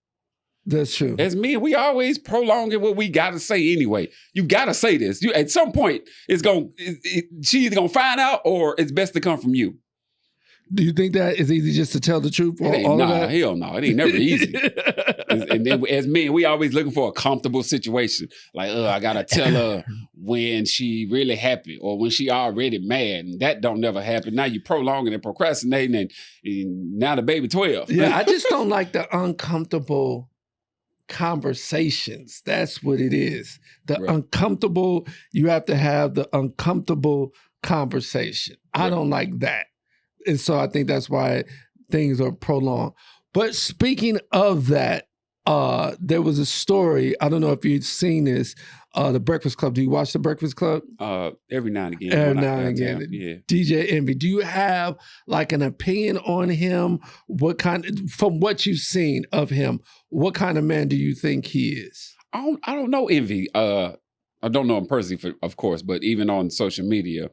That's true. As men, we always prolonging what we gotta say anyway. You gotta say this. You at some point, she either gonna find out or it's best to come from you. Do you think that it's easy just to tell the truth? Hell no. It ain't never easy. And then as men, we always looking for a comfortable situation. Like, I gotta tell her when she really happy or when she already mad. And that don't never happen. Now you prolonging and procrastinating and now the baby 12. Yeah, I just don't like the uncomfortable conversations. That's what it is. The uncomfortable, you have to have the uncomfortable conversation. I don't like that. And so I think that's why things are prolonged. But speaking of that, there was a story. I don't know if you've seen this. The Breakfast Club. Do you watch The Breakfast Club? Every now and again. Every now and again. Yeah. DJ Envy. Do you have like an opinion on him? From what you've seen of him, what kind of man do you think he is? I don't know Envy. I don't know him personally, of course, but even on social media,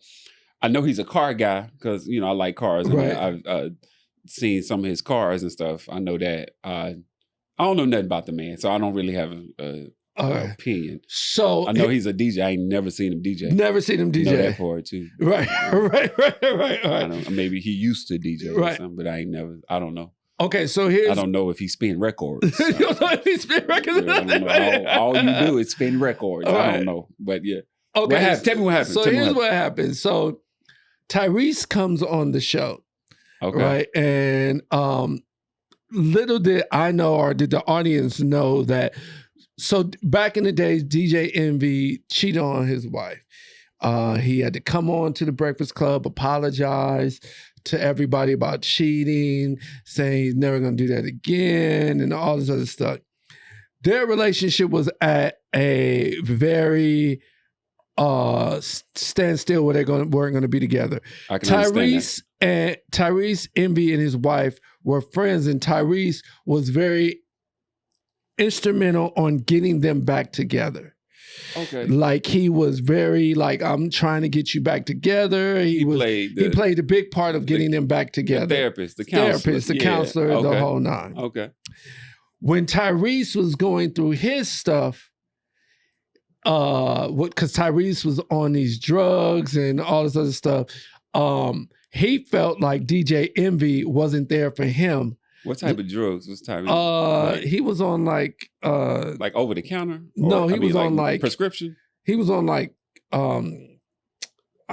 I know he's a car guy because, I like cars. Right. I've seen some of his cars and stuff. I know that. I don't know nothing about the man, so I don't really have an opinion. So I know he's a DJ. I ain't never seen him DJ. Never seen him DJ. I know that part too. Right. Maybe he used to DJ or something, but I don't know. Okay, so I don't know if he spin records. You don't know if he spin records? I don't know. All you do is spin records. I don't know, but yeah. Okay. Tell me what happened. So here's what happened. So Tyrese comes on the show. Okay. Right. And little did I know, or did the audience know that, so back in the days, DJ Envy cheated on his wife. He had to come on to the Breakfast Club, apologize to everybody about cheating, saying he's never going to do that again, and all this other stuff. Their relationship was at a very standstill where weren't going to be together. Tyrese Envy and his wife were friends, and Tyrese was very instrumental on getting them back together. Okay. Like he was very like, I'm trying to get you back together. He played a big part of getting them back together. The therapist, the counselor, the whole nine. Okay. When Tyrese was going through his stuff, because Tyrese was on these drugs and all this other stuff, he felt like DJ Envy wasn't there for him. What type of drugs was Tyrese? He was on like over the counter? No, he was on like prescription. He was on like I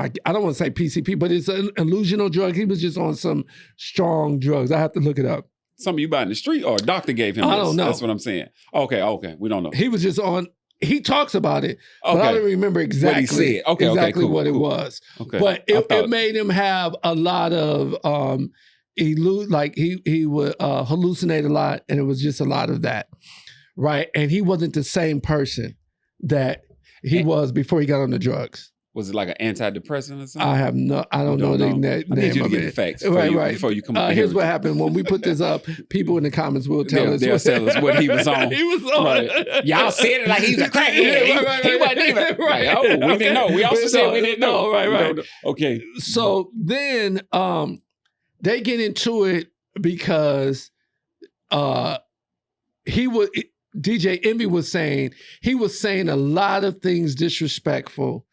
don't want to say PCP, but it's an illusional drug. He was just on some strong drugs. I have to look it up. Something you buy in the street or a doctor gave him? I don't know. That's what I'm saying. Okay. We don't know. He was just on. He talks about it, but I don't remember exactly what he said. Cool, what it was. Okay. But it made him have a lot of he would hallucinate a lot, and it was just a lot of that, right? And he wasn't the same person that he was before he got on the drugs. Was it like an antidepressant or something? I don't know the name I need you to get the facts before you come up. Here's what happened. When we put this up, people in the comments will tell us. They'll tell us what he was on. He was on. Right. Y'all said it like he was a crackhead. He wasn't even. Right. We didn't know. We also said we didn't know. Right. Okay. So then they get into it because DJ Envy was saying a lot of things disrespectful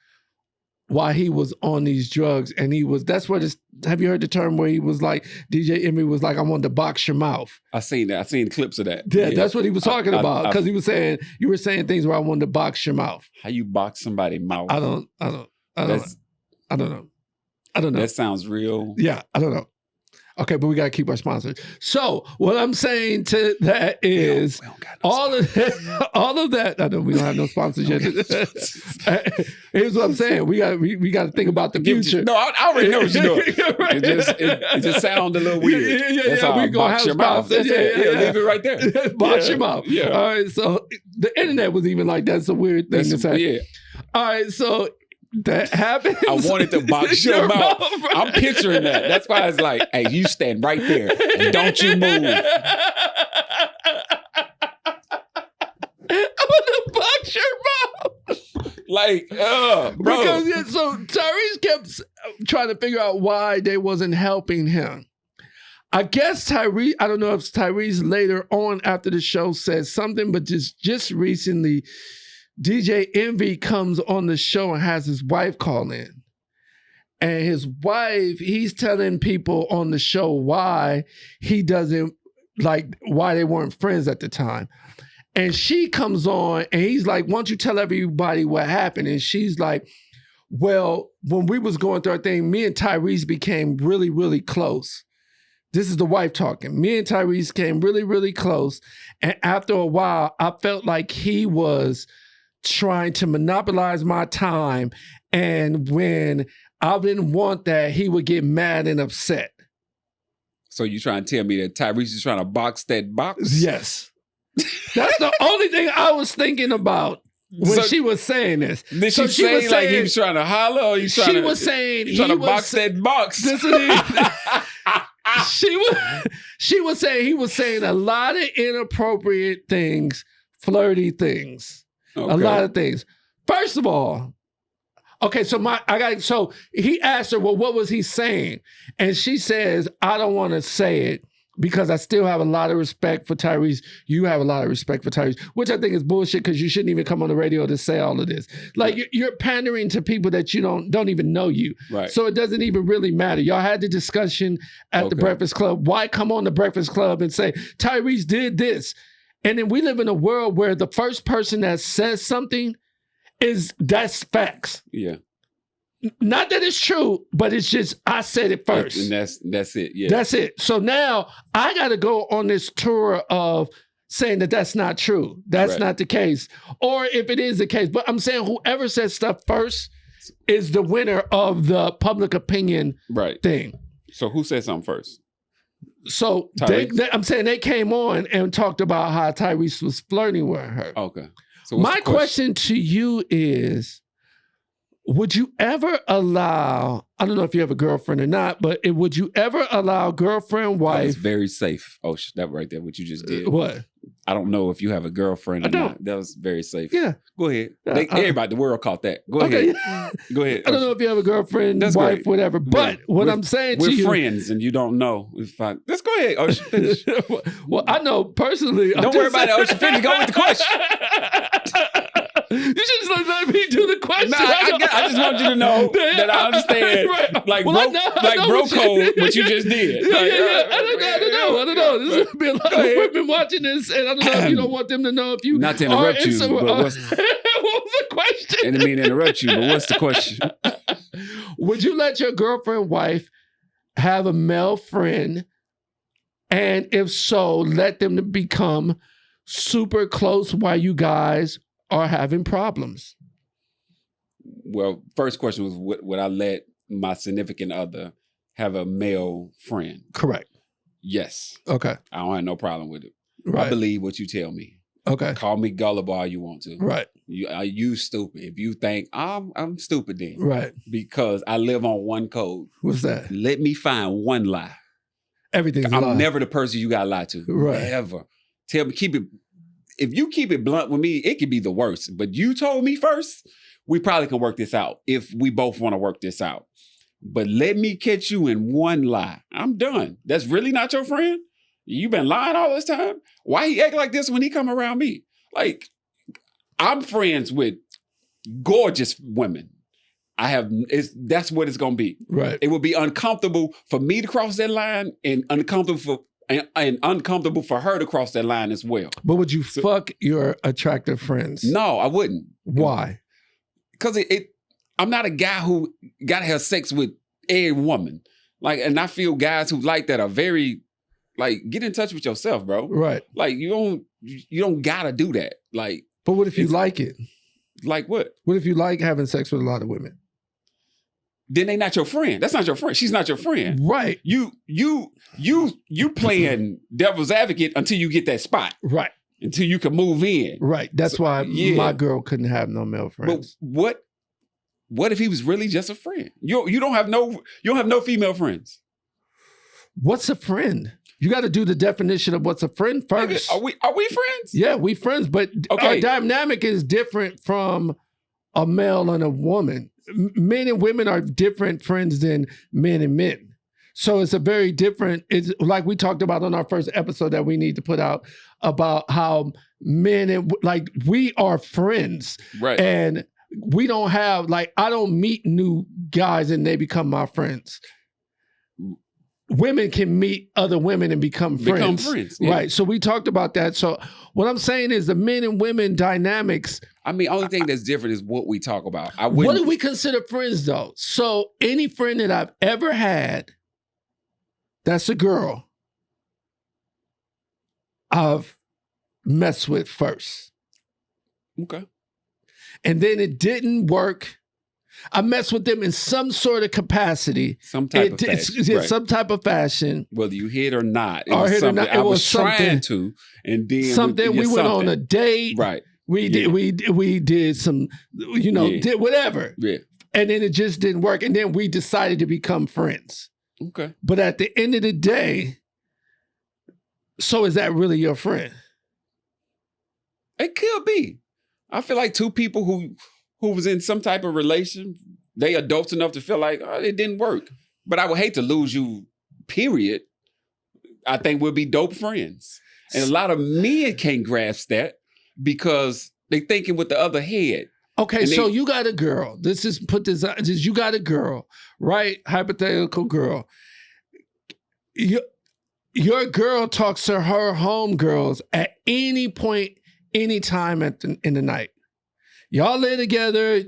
while he was on these drugs, and that's what have you heard the term where he was like, DJ Envy was like, I wanted to box your mouth. I seen that. I seen clips of that. Yeah, that's what he was talking about. Because he was saying, you were saying things where I wanted to box your mouth. How you box somebody's mouth? I don't know. I don't know. That sounds real. Yeah, I don't know. Okay, but we got to keep our sponsors. So what I'm saying to that is we don't got no all of that. I know we don't have no sponsors yet. Here's what I'm saying. We got to think about the future. No, I already know what you're doing. Right. It just sounds a little weird. That's how I box your mouth. That's it. Yeah, leave it right there. Box your mouth. Yeah. All right. So the internet was even like, that's a weird thing to say. Yeah. All right. So that happens. I wanted to box your mouth. Right? I'm picturing that. That's why it's like, hey, you stand right there and don't you move. I'm gonna box your mouth. Like, bro. Because so Tyrese kept trying to figure out why they wasn't helping him. I guess Tyrese, I don't know if Tyrese later on after the show said something, but just recently, DJ Envy comes on the show and has his wife call in. And his wife, he's telling people on the show why he doesn't, like, why they weren't friends at the time. And she comes on and he's like, why don't you tell everybody what happened? And she's like, well, when we was going through our thing, me and Tyrese became really, really close. This is the wife talking. Me and Tyrese came really, really close. And after a while, I felt like he was trying to monopolize my time. And when I didn't want that, he would get mad and upset. So you trying to tell me that Tyrese is trying to box that box? Yes. That's the only thing I was thinking about when she was saying this. Did she say like he was trying to holler or you trying she was saying trying to box that box? This is she was saying he was saying a lot of inappropriate things, flirty things. Okay. A lot of things. First of all, okay, so he asked her, well, what was he saying? And she says, I don't want to say it because I still have a lot of respect for Tyrese. You have a lot of respect for Tyrese, which I think is bullshit because you shouldn't even come on the radio to say all of this. Like you're pandering to people that you don't even know you. Right. So it doesn't even really matter. Y'all had the discussion at the Breakfast Club. Why come on the Breakfast Club and say Tyrese did this? And then we live in a world where the first person that says something that's facts. Yeah. Not that it's true, but it's just I said it first. And that's it. Yeah. That's it. So now I got to go on this tour of saying that that's not true. That's not the case. Or if it is the case, but I'm saying whoever says stuff first is the winner of the public opinion thing. So who said something first? So I'm saying they came on and talked about how Tyrese was flirting with her. Okay. So my question to you is, would you ever allow, I don't know if you have a girlfriend or not, but would you ever allow girlfriend, wife? That was very safe. Oh, that right there, what you just did. What? I don't know if you have a girlfriend or not. That was very safe. Yeah. Go ahead. Everybody, the world caught that. Go ahead. Go ahead. I don't know if you have a girlfriend, wife, whatever, but what I'm saying to you. We're friends and you don't know. Let's go ahead. Ocean, finish. Well, I know personally. Don't worry about it, Ocean. Finish. Go with the question. You should just let me do the question. No, I just want you to know that I understand, like bro code, what you just did. Yeah. I don't know. This would be a lot of women watching this, and I don't know if you don't want them to know if you. Not to interrupt you, but what was the question? I didn't mean to interrupt you, but what's the question? Would you let your girlfriend, wife, have a male friend, and if so, let them to become super close while you guys are having problems? Well, first question was, would I let my significant other have a male friend? Correct. Yes. Okay. I don't have no problem with it. Right. I believe what you tell me. Okay. Call me gullible all you want to. Right. You stupid. If you think I'm stupid, then right. Because I live on one code. What's that? Let me find one lie. Everything's a lie. I'm never the person you gotta lie to. Right. Ever. Tell me, keep it. If you keep it blunt with me, it could be the worst. But you told me first, we probably can work this out if we both want to work this out. But let me catch you in one lie. I'm done. That's really not your friend? You been lying all this time? Why he act like this when he come around me? Like, I'm friends with gorgeous women. that's what it's gonna be. Right. It would be uncomfortable for me to cross that line, and uncomfortable for her to cross that line as well. But would you fuck your attractive friends? No, I wouldn't. Why? Because I'm not a guy who gotta have sex with every woman. Like, and I feel guys who like that are very, like, get in touch with yourself, bro. Right. Like, you don't gotta do that. Like, but what if you like it? Like what? What if you like having sex with a lot of women? Then they not your friend. That's not your friend. She's not your friend. Right. You playing devil's advocate until you get that spot. Right. Until you can move in. Right. That's why my girl couldn't have no male friends. But what if he was really just a friend? You don't have no female friends. What's a friend? You got to do the definition of what's a friend first. Are we friends? Yeah, we friends, but our dynamic is different from a male and a woman. Men and women are different friends than men and men. So it's a very different, it's like we talked about on our first episode that we need to put out about how men and like we are friends. Right. And we don't have, like, I don't meet new guys and they become my friends. Women can meet other women and become friends. Yeah. Right. So we talked about that. So what I'm saying is the men and women dynamics. I mean, only thing that's different is what we talk about. What do we consider friends, though? So any friend that I've ever had, that's a girl, I've messed with first. Okay. And then it didn't work. I messed with them in some sort of capacity. Some type of fashion. Right. Some type of fashion. Whether you hit or not. I was trying to. And then something. We went on a date. Right. We did some, did whatever. Yeah. And then it just didn't work. And then we decided to become friends. Okay. But at the end of the day, so is that really your friend? It could be. I feel like two people who was in some type of relation, they adults enough to feel like, oh, it didn't work. But I would hate to lose you, period. I think we'll be dope friends. And a lot of men can't grasp that because they thinking with the other head. Okay, so you got a girl. You got a girl, right? Hypothetical girl. Your girl talks to her homegirls at any point, any time in the night. Y'all live together,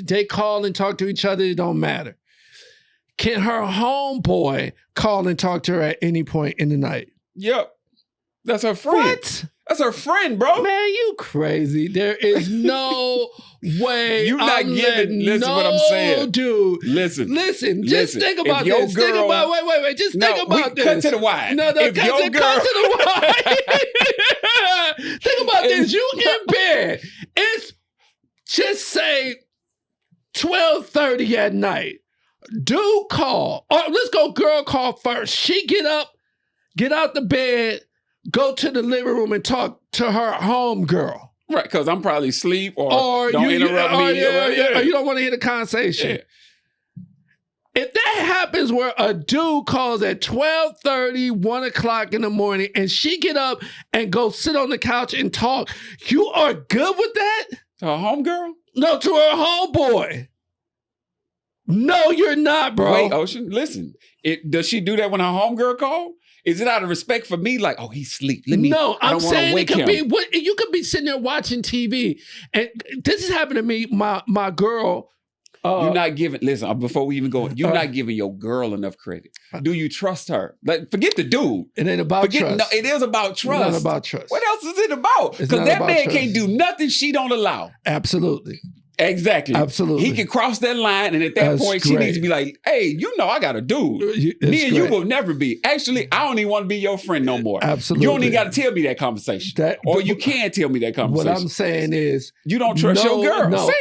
they call and talk to each other, it don't matter. Can her homeboy call and talk to her at any point in the night? Yep. That's her friend. What? That's her friend, bro. Man, you crazy. There is no way. You not giving, listen what I'm saying. Dude. Listen. Just think about this. Think about, wait. Just think about this. Cut to the wire. No, cut to the wire. Think about this. You in bed. It's just say 12:30 at night. Dude call. Or let's go girl call first. She get up, get out the bed, go to the living room and talk to her homegirl. Right, because I'm probably asleep or don't interrupt me. Or you don't want to hear the conversation. Yeah. If that happens where a dude calls at 12:30, 1 o'clock in the morning, and she get up and go sit on the couch and talk, you are good with that? To her homegirl? No, to her homeboy. No, you're not, bro. Wait, Ocean, listen. Does she do that when her homegirl call? Is it out of respect for me? Like, oh, he's asleep. I'm saying it could be. You could be sitting there watching TV, and this has happened to me. My girl. You're not giving. Listen, before we even go, you're not giving your girl enough credit. Do you trust her? Like, forget the dude. It ain't about trust. No, it is about trust. It's not about trust. What else is it about? Because that man can't do nothing she don't allow. Absolutely. Exactly. Absolutely. He can cross that line, and at that point, she needs to be like, hey, I got a dude. Me and you will never be. Actually, I don't even want to be your friend no more. Absolutely. You don't even got to tell me that conversation. Or you can tell me that conversation. What I'm saying is... You don't trust your girl. No,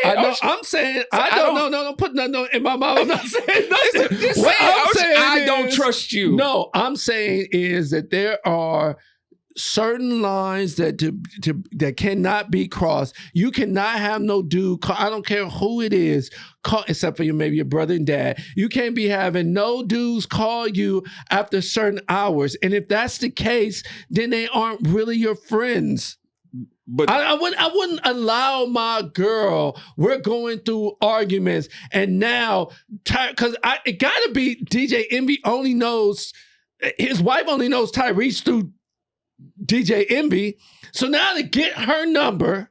I'm saying... don't put nothing in my mouth. I'm not saying nothing. I don't trust you. No, I'm saying is that there are certain lines that cannot be crossed. You cannot have no dude call, I don't care who it is, call, except for maybe your brother and dad. You can't be having no dudes call you after certain hours. And if that's the case, then they aren't really your friends. But I wouldn't allow my girl. We're going through arguments, and now because it gotta be DJ Envy only knows his wife only knows Tyrese through DJ Envy. So now to get her number,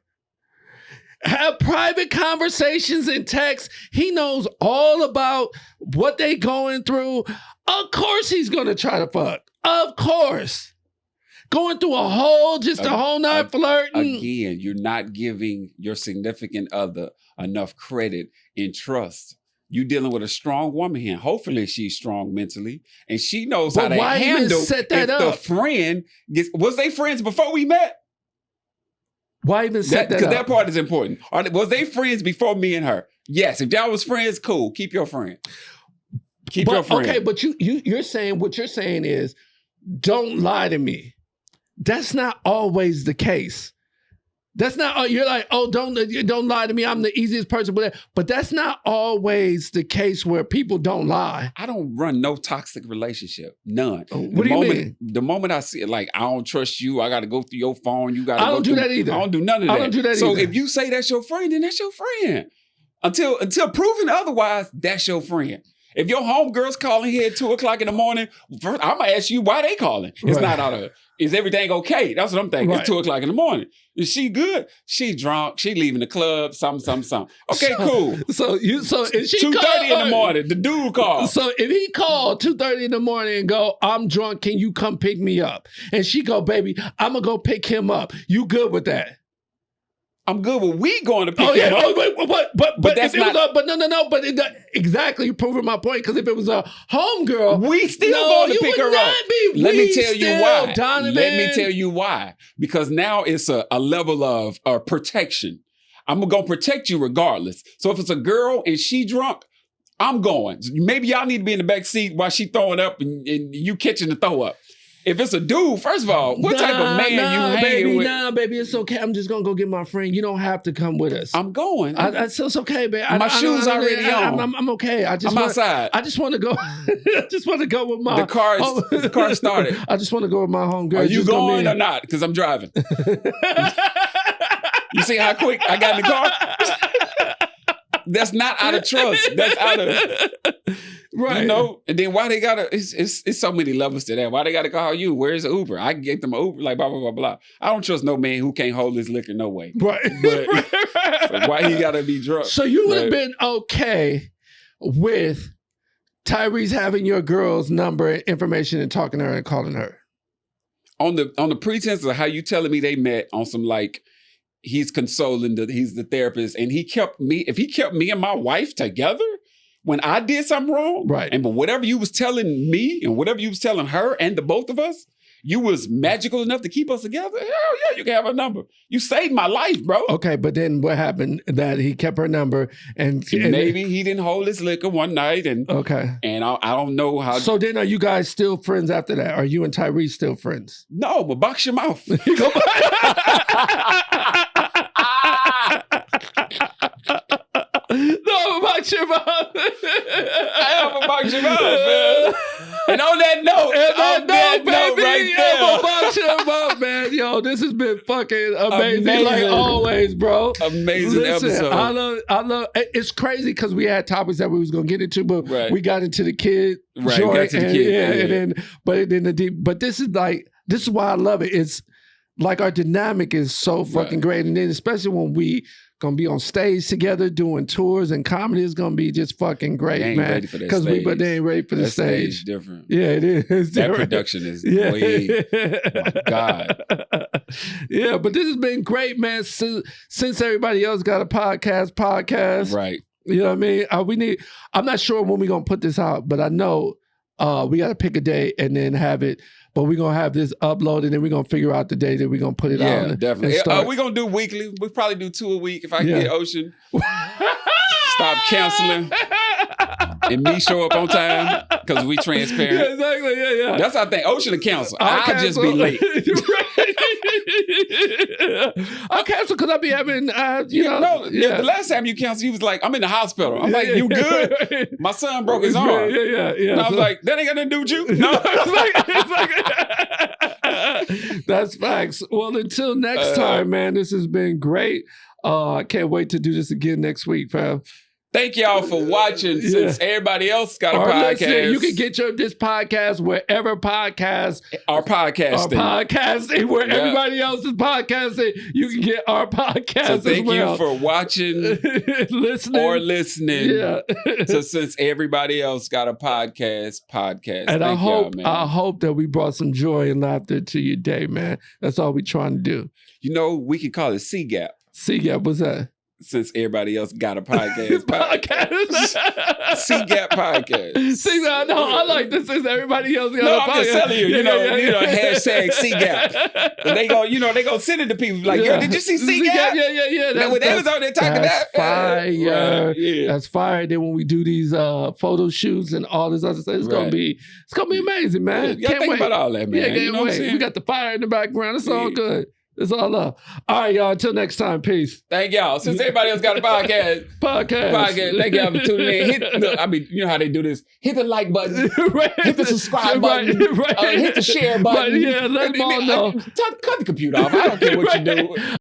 have private conversations in text. He knows all about what they going through. Of course he's gonna try to fuck. Of course. Going through a whole night flirting. Again, you're not giving your significant other enough credit and trust. You dealing with a strong woman here. Hopefully she's strong mentally. And she knows how to handle set that if up? the friend was they friends before we met? Why even set that up? Because that part is important. Was they friends before me and her? Yes. If y'all was friends, cool. Keep your friend. Keep your friend. Okay, but you're saying what you're saying is don't lie to me. That's not always the case. That's not, you're like, oh, don't lie to me. I'm the easiest person with that. But that's not always the case where people don't lie. I don't run no toxic relationship. None. What do you mean? The moment I see it, like, I don't trust you. I got to go through your phone. You got to I don't do that either. I don't do none of that. I don't do that either. So if you say that's your friend, then that's your friend. Until proven otherwise, that's your friend. If your homegirl's calling here at 2 o'clock in the morning, first, I'm going to ask you why they calling. It's not out of, is everything okay? That's what I'm thinking. Right. It's 2 o'clock in the morning. Is she good? She drunk. She leaving the club. Something. Okay, cool. So if she 2:30 in the morning, the dude called. So if he called 2:30 in the morning and go, I'm drunk, can you come pick me up? And she go, baby, I'm going to go pick him up. You good with that? I'm good with we going to pick him up. But that's not. But exactly, you're proving my point. Because if it was a homegirl, we still going to pick her up. Let me tell you why. Donnivin. Let me tell you why. Because now it's a level of protection. I'm going to protect you regardless. So if it's a girl and she drunk, I'm going. Maybe y'all need to be in the back seat while she throwing up and you catching the throw up. If it's a dude, first of all, what type of man you hanging with? Nah, baby, it's okay. I'm just going to go get my friend. You don't have to come with us. I'm going. It's okay, babe. My shoes already on. I'm okay. I'm outside. I just want to go. I just want to go with my... The car started. I just want to go with my homegirl. Are you going or not? Because I'm driving. You see how quick I got in the car? That's not out of trust. That's out of... Right. You know, and then why they gotta, it's so many levels to that. Why they gotta call you? Where's the Uber? I can get them an Uber, like blah, blah, blah, blah. I don't trust no man who can't hold his liquor no way. Right. But so why he gotta be drunk? So you would have been okay with Tyrese having your girl's number and information and talking to her and calling her? On the pretense of how you telling me they met on some like, he's consoling, he's the therapist, and if he kept me and my wife together, when I did something wrong, right? But whatever you was telling me and whatever you was telling her and the both of us, you was magical enough to keep us together. Hell yeah, you can have a number. You saved my life, bro. Okay, but then what happened? That he kept her number and maybe he didn't hold his liquor one night, and and I don't know how. So then, are you guys still friends after that? Are you and Tyrese still friends? No, but box your mouth. No, box your mouth. I have a box your mouth, man. And on that note, baby, right there. Box your mouth, man. Yo, this has been fucking amazing. Like always, bro. Amazing episode. I love. It's crazy because we had topics that we was gonna get into, but we got into the kid, right? Got to the kid, and then but this is why I love it. It's like our dynamic is so fucking great, and then especially when we gonna be on stage together doing tours and comedy is gonna be just fucking great, they ain't man. ready for that stage. But they ain't ready for the stage. Different. Yeah, it is. That production is way. Oh my God. Yeah, but this has been great, man. Since everybody else got a podcast, right? You know what I mean? I'm not sure when we're gonna put this out, but I know we got to pick a day and then have it. But we're going to have this uploaded and then we're going to figure out the day that we're going to put it out. Yeah, definitely. We're going to do weekly. We'll probably do 2 a week if I can get Ocean. Stop canceling. And me show up on time because we transparent. Yeah, exactly. Yeah. That's how I think. Ocean will cancel. I'll just be late. I'll cancel because I'll be having, the last time you canceled, you was like, I'm in the hospital. I'm like, you good? My son broke his arm. Yeah. And I was like, that ain't got nothing to do with you? No. It's like That's facts. Well, until next time, man, this has been great. I can't wait to do this again next week, fam. Thank y'all for watching. Since everybody else got a podcast, listen, you can get this podcast wherever podcasts are podcasting. Where everybody else is podcasting, you can get our podcast. So thank you for watching, listening. Yeah. So since everybody else got a podcast. And I hope that we brought some joy and laughter to your day, man. That's all we're trying to do. You know, we can call it C-Gap. C-Gap, what's that? Since everybody else got a podcast. C-Gap podcast. See, I know. I like this. Since everybody else got a podcast. I'm just telling you, you know, hashtag C-Gap. And they go send it to people like, yo, did you see C-Gap? Yeah. Now, when they was on there talking that's about fire. Yeah. That's fire. Then when we do these photo shoots and all this other stuff, it's gonna be amazing, man. Y'all think about all that, man. Yeah, you know what I'm saying? We got the fire in the background. It's all good. It's all love. All right, y'all. Until next time. Peace. Thank y'all. Since everybody else got a podcast. Thank y'all for tuning in. You know how they do this. Hit the like button. Hit the subscribe button. Hit the share button. Let them all know. Cut the computer off. I don't care what you do.